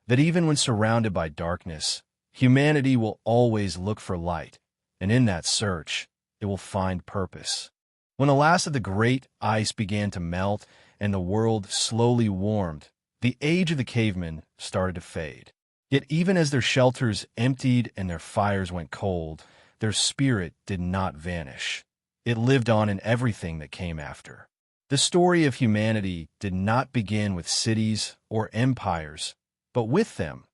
that even when surrounded by darkness, humanity will always look for light, and in that search, it will find purpose. When the last of the great ice began to melt and the world slowly warmed, the age of the cavemen started to fade. Yet even as their shelters emptied and their fires went cold, their spirit did not vanish. It lived on in everything that came after. The story of humanity did not begin with cities or empires, but with them,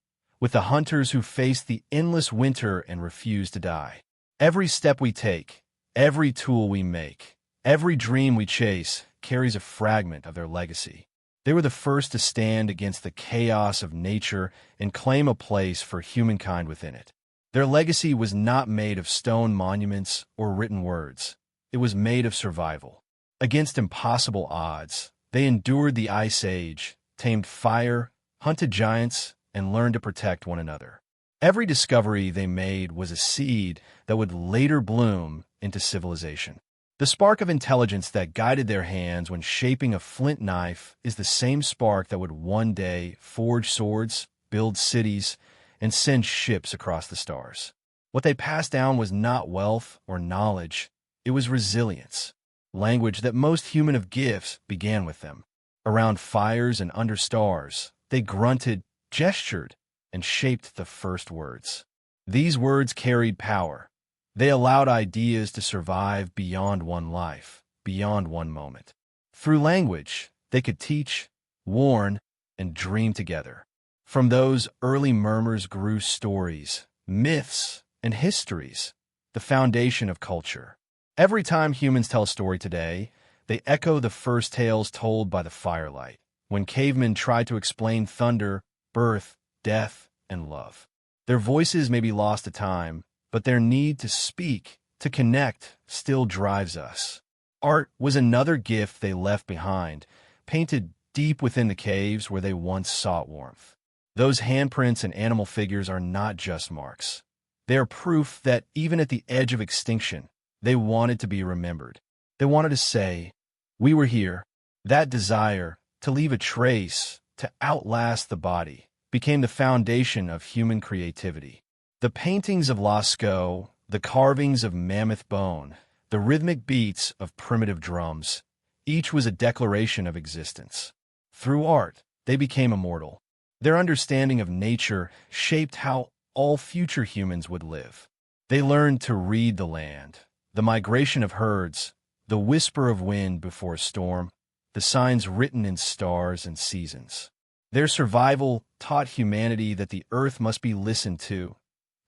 with the hunters who faced the endless winter and refused to die. Every step we take, every tool we make, every dream we chase carries a fragment of their legacy. They were the first to stand against the chaos of nature and claim a place for humankind within it. Their legacy was not made of stone monuments or written words. It was made of survival. Against impossible odds, they endured the Ice Age, tamed fire, hunted giants, and learned to protect one another. Every discovery they made was a seed that would later bloom into civilization. The spark of intelligence that guided their hands when shaping a flint knife is the same spark that would one day forge swords, build cities, and send ships across the stars. What they passed down was not wealth or knowledge, it was resilience. Language that most human of gifts began with them. Around fires and under stars, they grunted, gestured, and shaped the first words. These words carried power. They allowed ideas to survive beyond one life, beyond one moment. Through language, they could teach, warn, and dream together. From those early murmurs grew stories, myths, and histories, the foundation of culture. Every time humans tell a story today, they echo the first tales told by the firelight, when cavemen tried to explain thunder, birth, death, and love. Their voices may be lost to time, but their need to speak, to connect, still drives us. Art was another gift they left behind, painted deep within the caves where they once sought warmth. Those handprints and animal figures are not just marks. They are proof that even at the edge of extinction, they wanted to be remembered. They wanted to say, "We were here." That desire, to leave a trace, to outlast the body, became the foundation of human creativity. The paintings of Lascaux, the carvings of mammoth bone, the rhythmic beats of primitive drums, each was a declaration of existence. Through art, they became immortal. Their understanding of nature shaped how all future humans would live. They learned to read the land, the migration of herds, the whisper of wind before a storm, the signs written in stars and seasons. Their survival taught humanity that the earth must be listened to,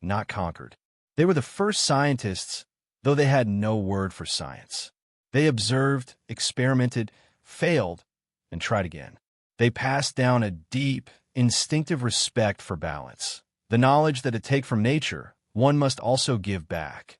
not conquered. They were the first scientists, though they had no word for science. They observed, experimented, failed, and tried again. They passed down a deep, instinctive respect for balance. The knowledge that to take from nature, one must also give back.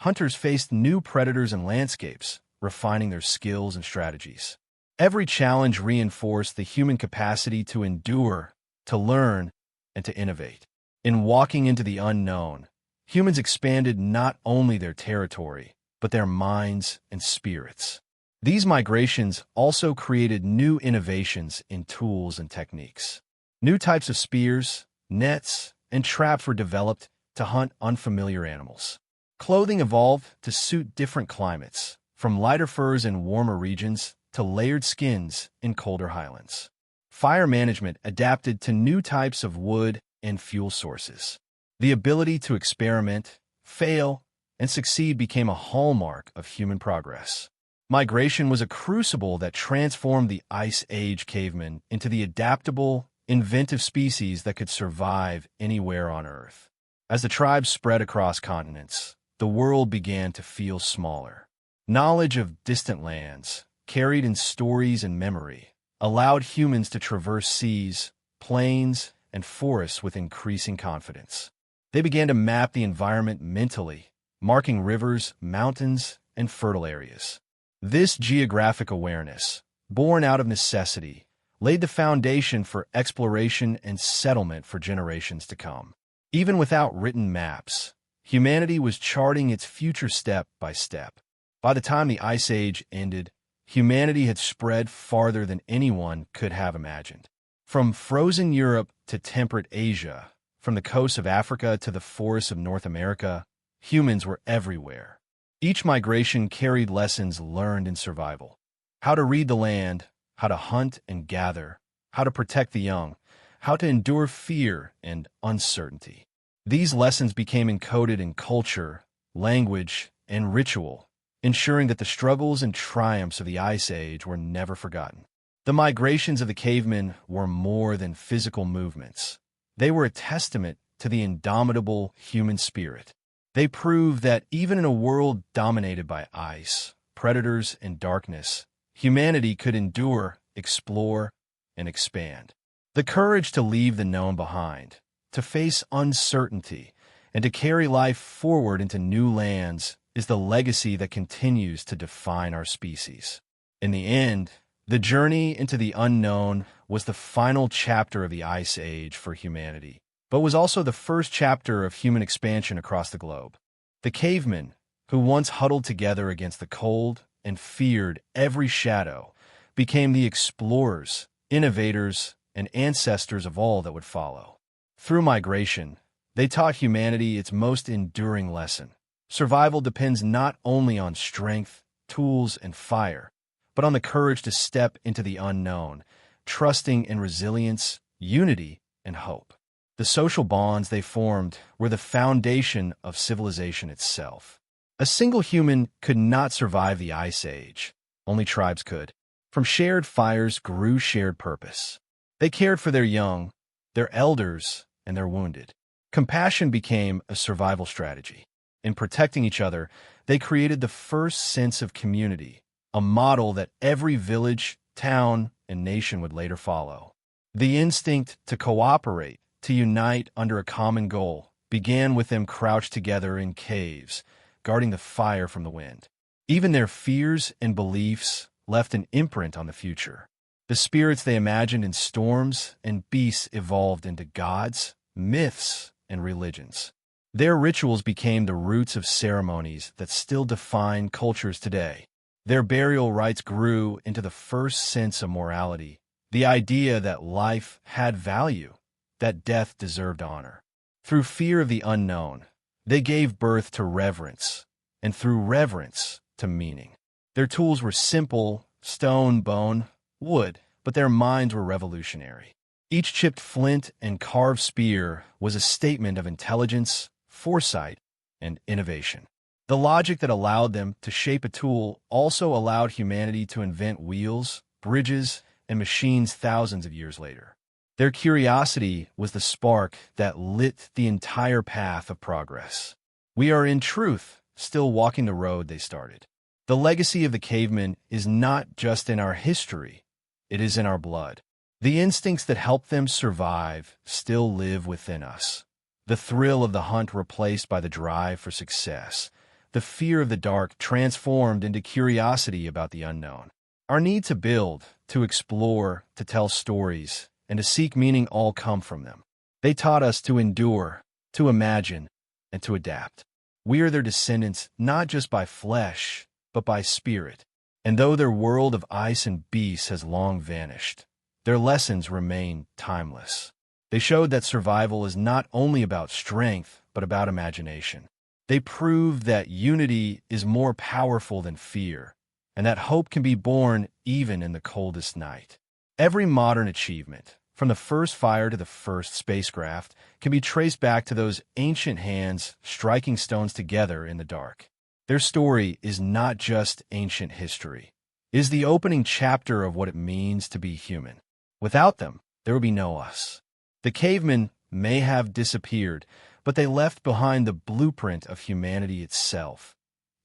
Hunters faced new predators and landscapes, refining their skills and strategies. Every challenge reinforced the human capacity to endure, to learn, and to innovate. In walking into the unknown, humans expanded not only their territory, but their minds and spirits. These migrations also created new innovations in tools and techniques. New types of spears, nets, and traps were developed to hunt unfamiliar animals. Clothing evolved to suit different climates, from lighter furs in warmer regions to layered skins in colder highlands. Fire management adapted to new types of wood and fuel sources. The ability to experiment, fail, and succeed became a hallmark of human progress. Migration was a crucible that transformed the Ice Age cavemen into the adaptable, inventive species that could survive anywhere on Earth. As the tribes spread across continents, the world began to feel smaller. Knowledge of distant lands, carried in stories and memory, allowed humans to traverse seas, plains, and forests with increasing confidence. They began to map the environment mentally, marking rivers, mountains, and fertile areas. This geographic awareness, born out of necessity, laid the foundation for exploration and settlement for generations to come. Even without written maps, humanity was charting its future step by step. By the time the Ice Age ended, humanity had spread farther than anyone could have imagined. From frozen Europe to temperate Asia, from the coasts of Africa to the forests of North America, humans were everywhere. Each migration carried lessons learned in survival. How to read the land, how to hunt and gather, how to protect the young, how to endure fear and uncertainty. These lessons became encoded in culture, language, and ritual, ensuring that the struggles and triumphs of the Ice Age were never forgotten. The migrations of the cavemen were more than physical movements. They were a testament to the indomitable human spirit. They proved that even in a world dominated by ice, predators, and darkness, humanity could endure, explore, and expand. The courage to leave the known behind, to face uncertainty, and to carry life forward into new lands is the legacy that continues to define our species. In the end, the journey into the unknown was the final chapter of the Ice Age for humanity, but was also the first chapter of human expansion across the globe. The cavemen, who once huddled together against the cold and feared every shadow, became the explorers, innovators, and ancestors of all that would follow. Through migration, they taught humanity its most enduring lesson. Survival depends not only on strength, tools, and fire, but on the courage to step into the unknown, trusting in resilience, unity, and hope. The social bonds they formed were the foundation of civilization itself. A single human could not survive the Ice Age. Only tribes could. From shared fires grew shared purpose. They cared for their young, their elders, and their wounded. Compassion became a survival strategy. In protecting each other, they created the first sense of community, a model that every village, town, and nation would later follow. The instinct to cooperate, to unite under a common goal, began with them crouched together in caves, guarding the fire from the wind. Even their fears and beliefs left an imprint on the future. The spirits they imagined in storms and beasts evolved into gods, myths, and religions. Their rituals became the roots of ceremonies that still define cultures today. Their burial rites grew into the first sense of morality, the idea that life had value, that death deserved honor. Through fear of the unknown, they gave birth to reverence, and through reverence to meaning. Their tools were simple, stone, bone, wood, but their minds were revolutionary. Each chipped flint and carved spear was a statement of intelligence, foresight, and innovation. The logic that allowed them to shape a tool also allowed humanity to invent wheels, bridges, and machines thousands of years later. Their curiosity was the spark that lit the entire path of progress. We are, in truth, still walking the road they started. The legacy of the cavemen is not just in our history, it is in our blood. The instincts that helped them survive still live within us. The thrill of the hunt replaced by the drive for success. The fear of the dark transformed into curiosity about the unknown. Our need to build, to explore, to tell stories, and to seek meaning all come from them. They taught us to endure, to imagine, and to adapt. We are their descendants not just by flesh, but by spirit. And though their world of ice and beasts has long vanished, their lessons remain timeless. They showed that survival is not only about strength, but about imagination. They proved that unity is more powerful than fear, and that hope can be born even in the coldest night. Every modern achievement, from the first fire to the first spacecraft, can be traced back to those ancient hands striking stones together in the dark. Their story is not just ancient history. It is the opening chapter of what it means to be human. Without them, there would be no us. The cavemen may have disappeared, but they left behind the blueprint of humanity itself: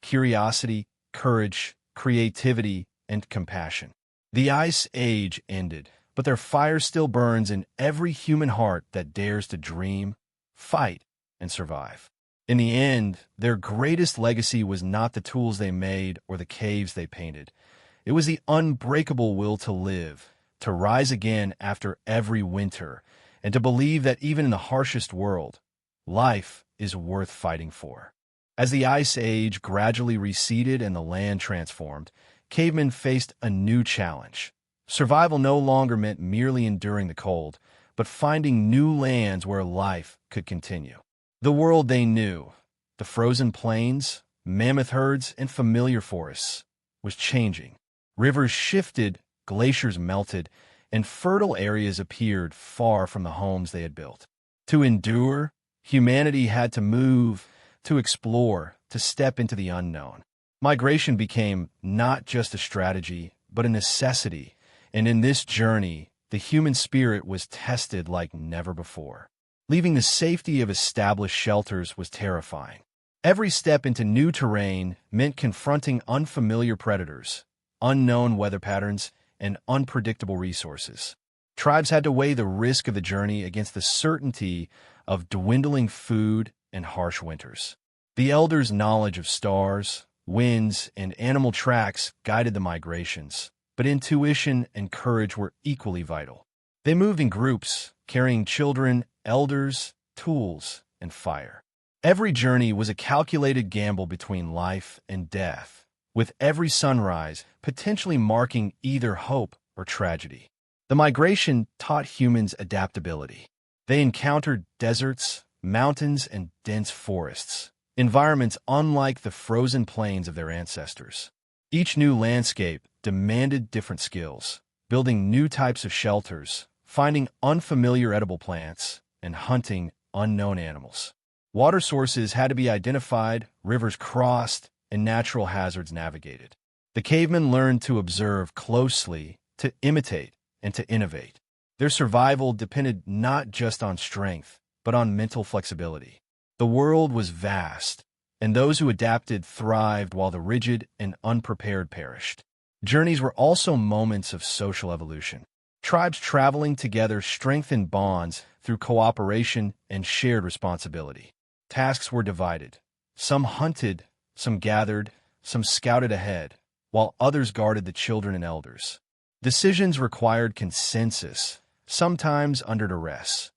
curiosity, courage, creativity, and compassion. The Ice Age ended, but their fire still burns in every human heart that dares to dream, fight, and survive. In the end, their greatest legacy was not the tools they made or the caves they painted. It was the unbreakable will to live, to rise again after every winter, and to believe that even in the harshest world, life is worth fighting for. As the Ice Age gradually receded and the land transformed, cavemen faced a new challenge. Survival no longer meant merely enduring the cold, but finding new lands where life could continue. The world they knew, the frozen plains, mammoth herds, and familiar forests, was changing. Rivers shifted, glaciers melted, and fertile areas appeared far from the homes they had built. To endure, humanity had to move, to explore, to step into the unknown. Migration became not just a strategy, but a necessity, and in this journey, the human spirit was tested like never before. Leaving the safety of established shelters was terrifying. Every step into new terrain meant confronting unfamiliar predators, unknown weather patterns, and unpredictable resources. Tribes had to weigh the risk of the journey against the certainty of dwindling food and harsh winters. The elders' knowledge of stars, winds, and animal tracks guided the migrations, but intuition and courage were equally vital. They moved in groups, carrying children, elders, tools, and fire. Every journey was a calculated gamble between life and death, with every sunrise potentially marking either hope or tragedy. The migration taught humans adaptability. They encountered deserts, mountains, and dense forests, environments unlike the frozen plains of their ancestors. Each new landscape demanded different skills, building new types of shelters, finding unfamiliar edible plants, and hunting unknown animals. Water sources had to be identified, rivers crossed, and natural hazards navigated. The cavemen learned to observe closely, to imitate, and to innovate. Their survival depended not just on strength, but on mental flexibility. The world was vast, and those who adapted thrived while the rigid and unprepared perished. Journeys were also moments of social evolution. Tribes traveling together strengthened bonds through cooperation and shared responsibility. Tasks were divided. Some hunted, some gathered, some scouted ahead, while others guarded the children and elders. Decisions required consensus, sometimes under duress.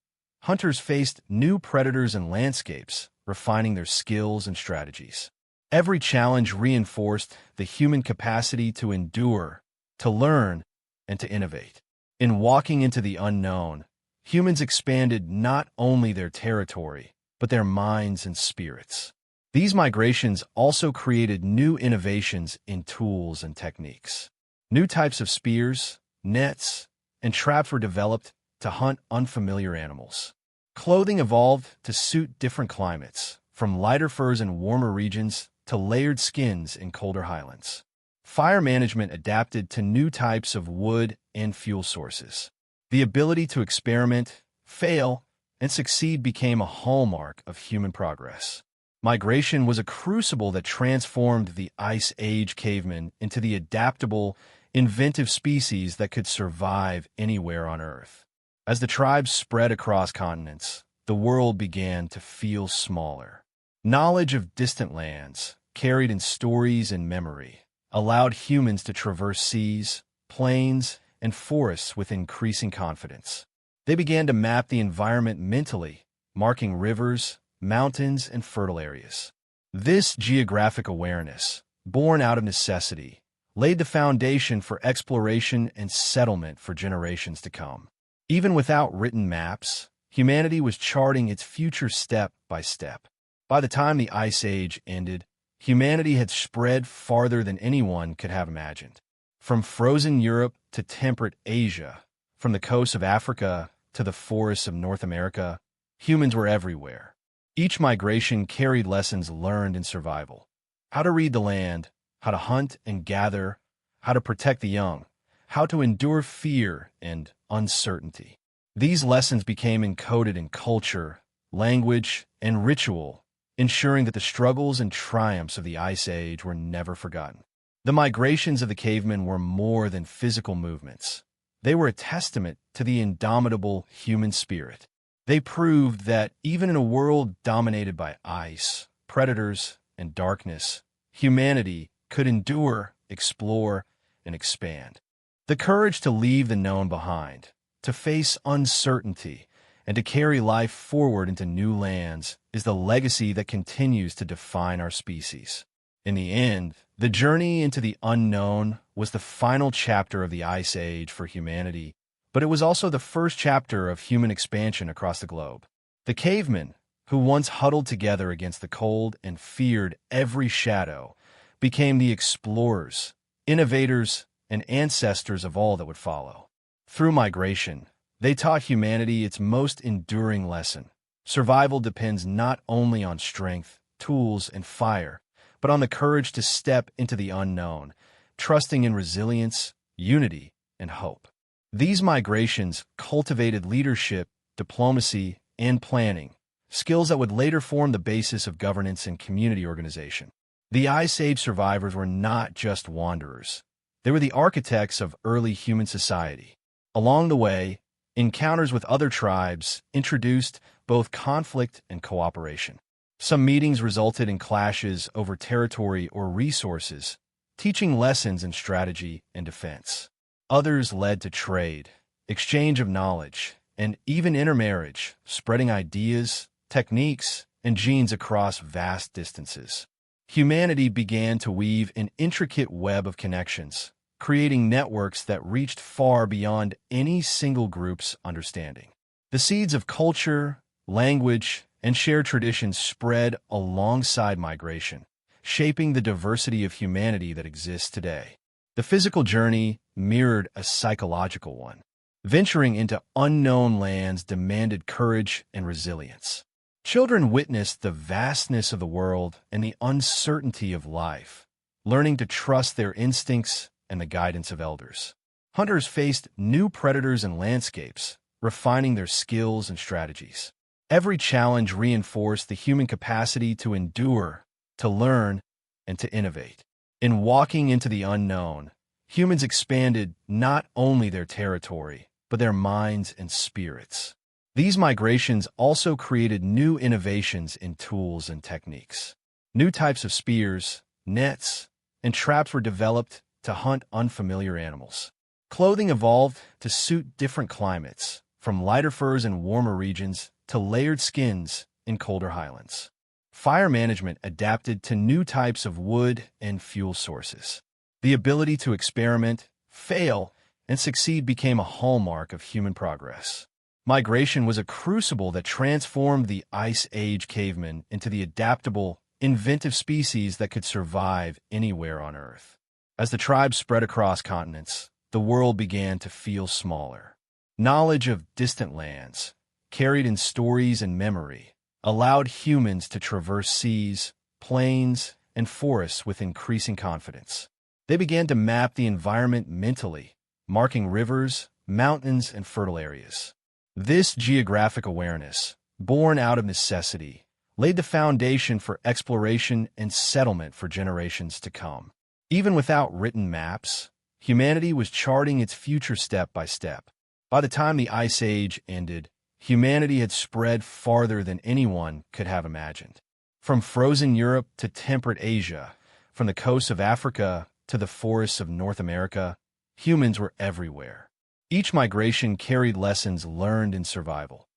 Hunters faced new predators and landscapes, refining their skills and strategies. Every challenge reinforced the human capacity to endure, to learn, and to innovate. In walking into the unknown, humans expanded not only their territory, but their minds and spirits. These migrations also created new innovations in tools and techniques. New types of spears, nets, and traps were developed to hunt unfamiliar animals. Clothing evolved to suit different climates, from lighter furs in warmer regions to layered skins in colder highlands. Fire management adapted to new types of wood and fuel sources. The ability to experiment, fail, and succeed became a hallmark of human progress. Migration was a crucible that transformed the Ice Age cavemen into the adaptable, inventive species that could survive anywhere on Earth. As the tribes spread across continents, the world began to feel smaller. Knowledge of distant lands, carried in stories and memory, allowed humans to traverse seas, plains, and forests with increasing confidence. They began to map the environment mentally, marking rivers, mountains, and fertile areas. This geographic awareness, born out of necessity, laid the foundation for exploration and settlement for generations to come. Even without written maps, humanity was charting its future step by step. By the time the Ice Age ended, humanity had spread farther than anyone could have imagined. From frozen Europe to temperate Asia, from the coasts of Africa to the forests of North America, humans were everywhere. Each migration carried lessons learned in survival. How to read the land, how to hunt and gather, how to protect the young, how to endure fear and uncertainty. These lessons became encoded in culture, language, and ritual, ensuring that the struggles and triumphs of the Ice Age were never forgotten. The migrations of the cavemen were more than physical movements. They were a testament to the indomitable human spirit. They proved that even in a world dominated by ice, predators, and darkness, humanity could endure, explore, and expand. The courage to leave the known behind, to face uncertainty, and to carry life forward into new lands is the legacy that continues to define our species. In the end, the journey into the unknown was the final chapter of the Ice Age for humanity, but it was also the first chapter of human expansion across the globe. The cavemen, who once huddled together against the cold and feared every shadow, became the explorers, innovators, and ancestors of all that would follow. Through migration, they taught humanity its most enduring lesson. Survival depends not only on strength, tools, and fire, but on the courage to step into the unknown, trusting in resilience, unity, and hope. These migrations cultivated leadership, diplomacy, and planning, skills that would later form the basis of governance and community organization. The Ice Age survivors were not just wanderers. They were the architects of early human society. Along the way, encounters with other tribes introduced both conflict and cooperation. Some meetings resulted in clashes over territory or resources, teaching lessons in strategy and defense. Others led to trade, exchange of knowledge, and even intermarriage, spreading ideas, techniques, and genes across vast distances. Humanity began to weave an intricate web of connections, creating networks that reached far beyond any single group's understanding. The seeds of culture, language, and shared traditions spread alongside migration, shaping the diversity of humanity that exists today. The physical journey mirrored a psychological one. Venturing into unknown lands demanded courage and resilience. Children witnessed the vastness of the world and the uncertainty of life, learning to trust their instincts and the guidance of elders. Hunters faced new predators and landscapes, refining their skills and strategies. Every challenge reinforced the human capacity to endure, to learn, and to innovate. In walking into the unknown, humans expanded not only their territory, but their minds and spirits. These migrations also created new innovations in tools and techniques. New types of spears, nets, and traps were developed to hunt unfamiliar animals. Clothing evolved to suit different climates, from lighter furs in warmer regions to layered skins in colder highlands. Fire management adapted to new types of wood and fuel sources. The ability to experiment, fail, and succeed became a hallmark of human progress. Migration was a crucible that transformed the Ice Age cavemen into the adaptable, inventive species that could survive anywhere on Earth. As the tribes spread across continents, the world began to feel smaller. Knowledge of distant lands, carried in stories and memory, allowed humans to traverse seas, plains, and forests with increasing confidence. They began to map the environment mentally, marking rivers, mountains, and fertile areas. This geographic awareness, born out of necessity, laid the foundation for exploration and settlement for generations to come. Even without written maps, humanity was charting its future step by step. By the time the Ice Age ended, humanity had spread farther than anyone could have imagined. From frozen Europe to temperate Asia, from the coasts of Africa to the forests of North America, humans were everywhere. Each migration carried lessons learned in survival.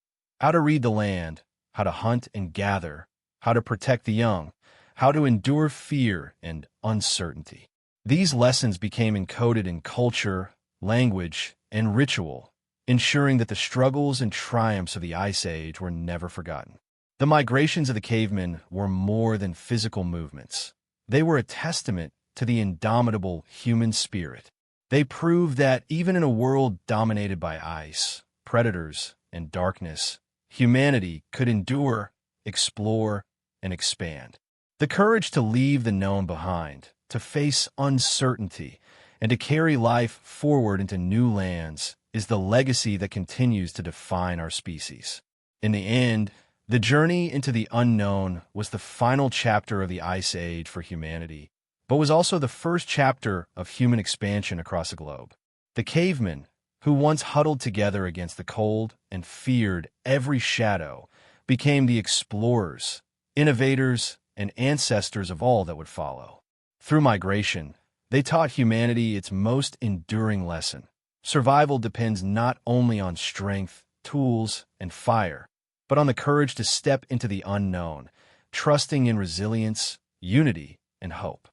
How to read the land, how to hunt and gather, how to protect the young, how to endure fear and uncertainty. These lessons became encoded in culture, language, and ritual, ensuring that the struggles and triumphs of the Ice Age were never forgotten. The migrations of the cavemen were more than physical movements. They were a testament to the indomitable human spirit. They proved that even in a world dominated by ice, predators, and darkness, humanity could endure, explore, and expand. The courage to leave the known behind, to face uncertainty, and to carry life forward into new lands is the legacy that continues to define our species. In the end, the journey into the unknown was the final chapter of the Ice Age for humanity, but was also the first chapter of human expansion across the globe. The cavemen, who once huddled together against the cold and feared every shadow, became the explorers, innovators, and ancestors of all that would follow. Through migration, they taught humanity its most enduring lesson. Survival depends not only on strength, tools, and fire, but on the courage to step into the unknown, trusting in resilience, unity, and hope.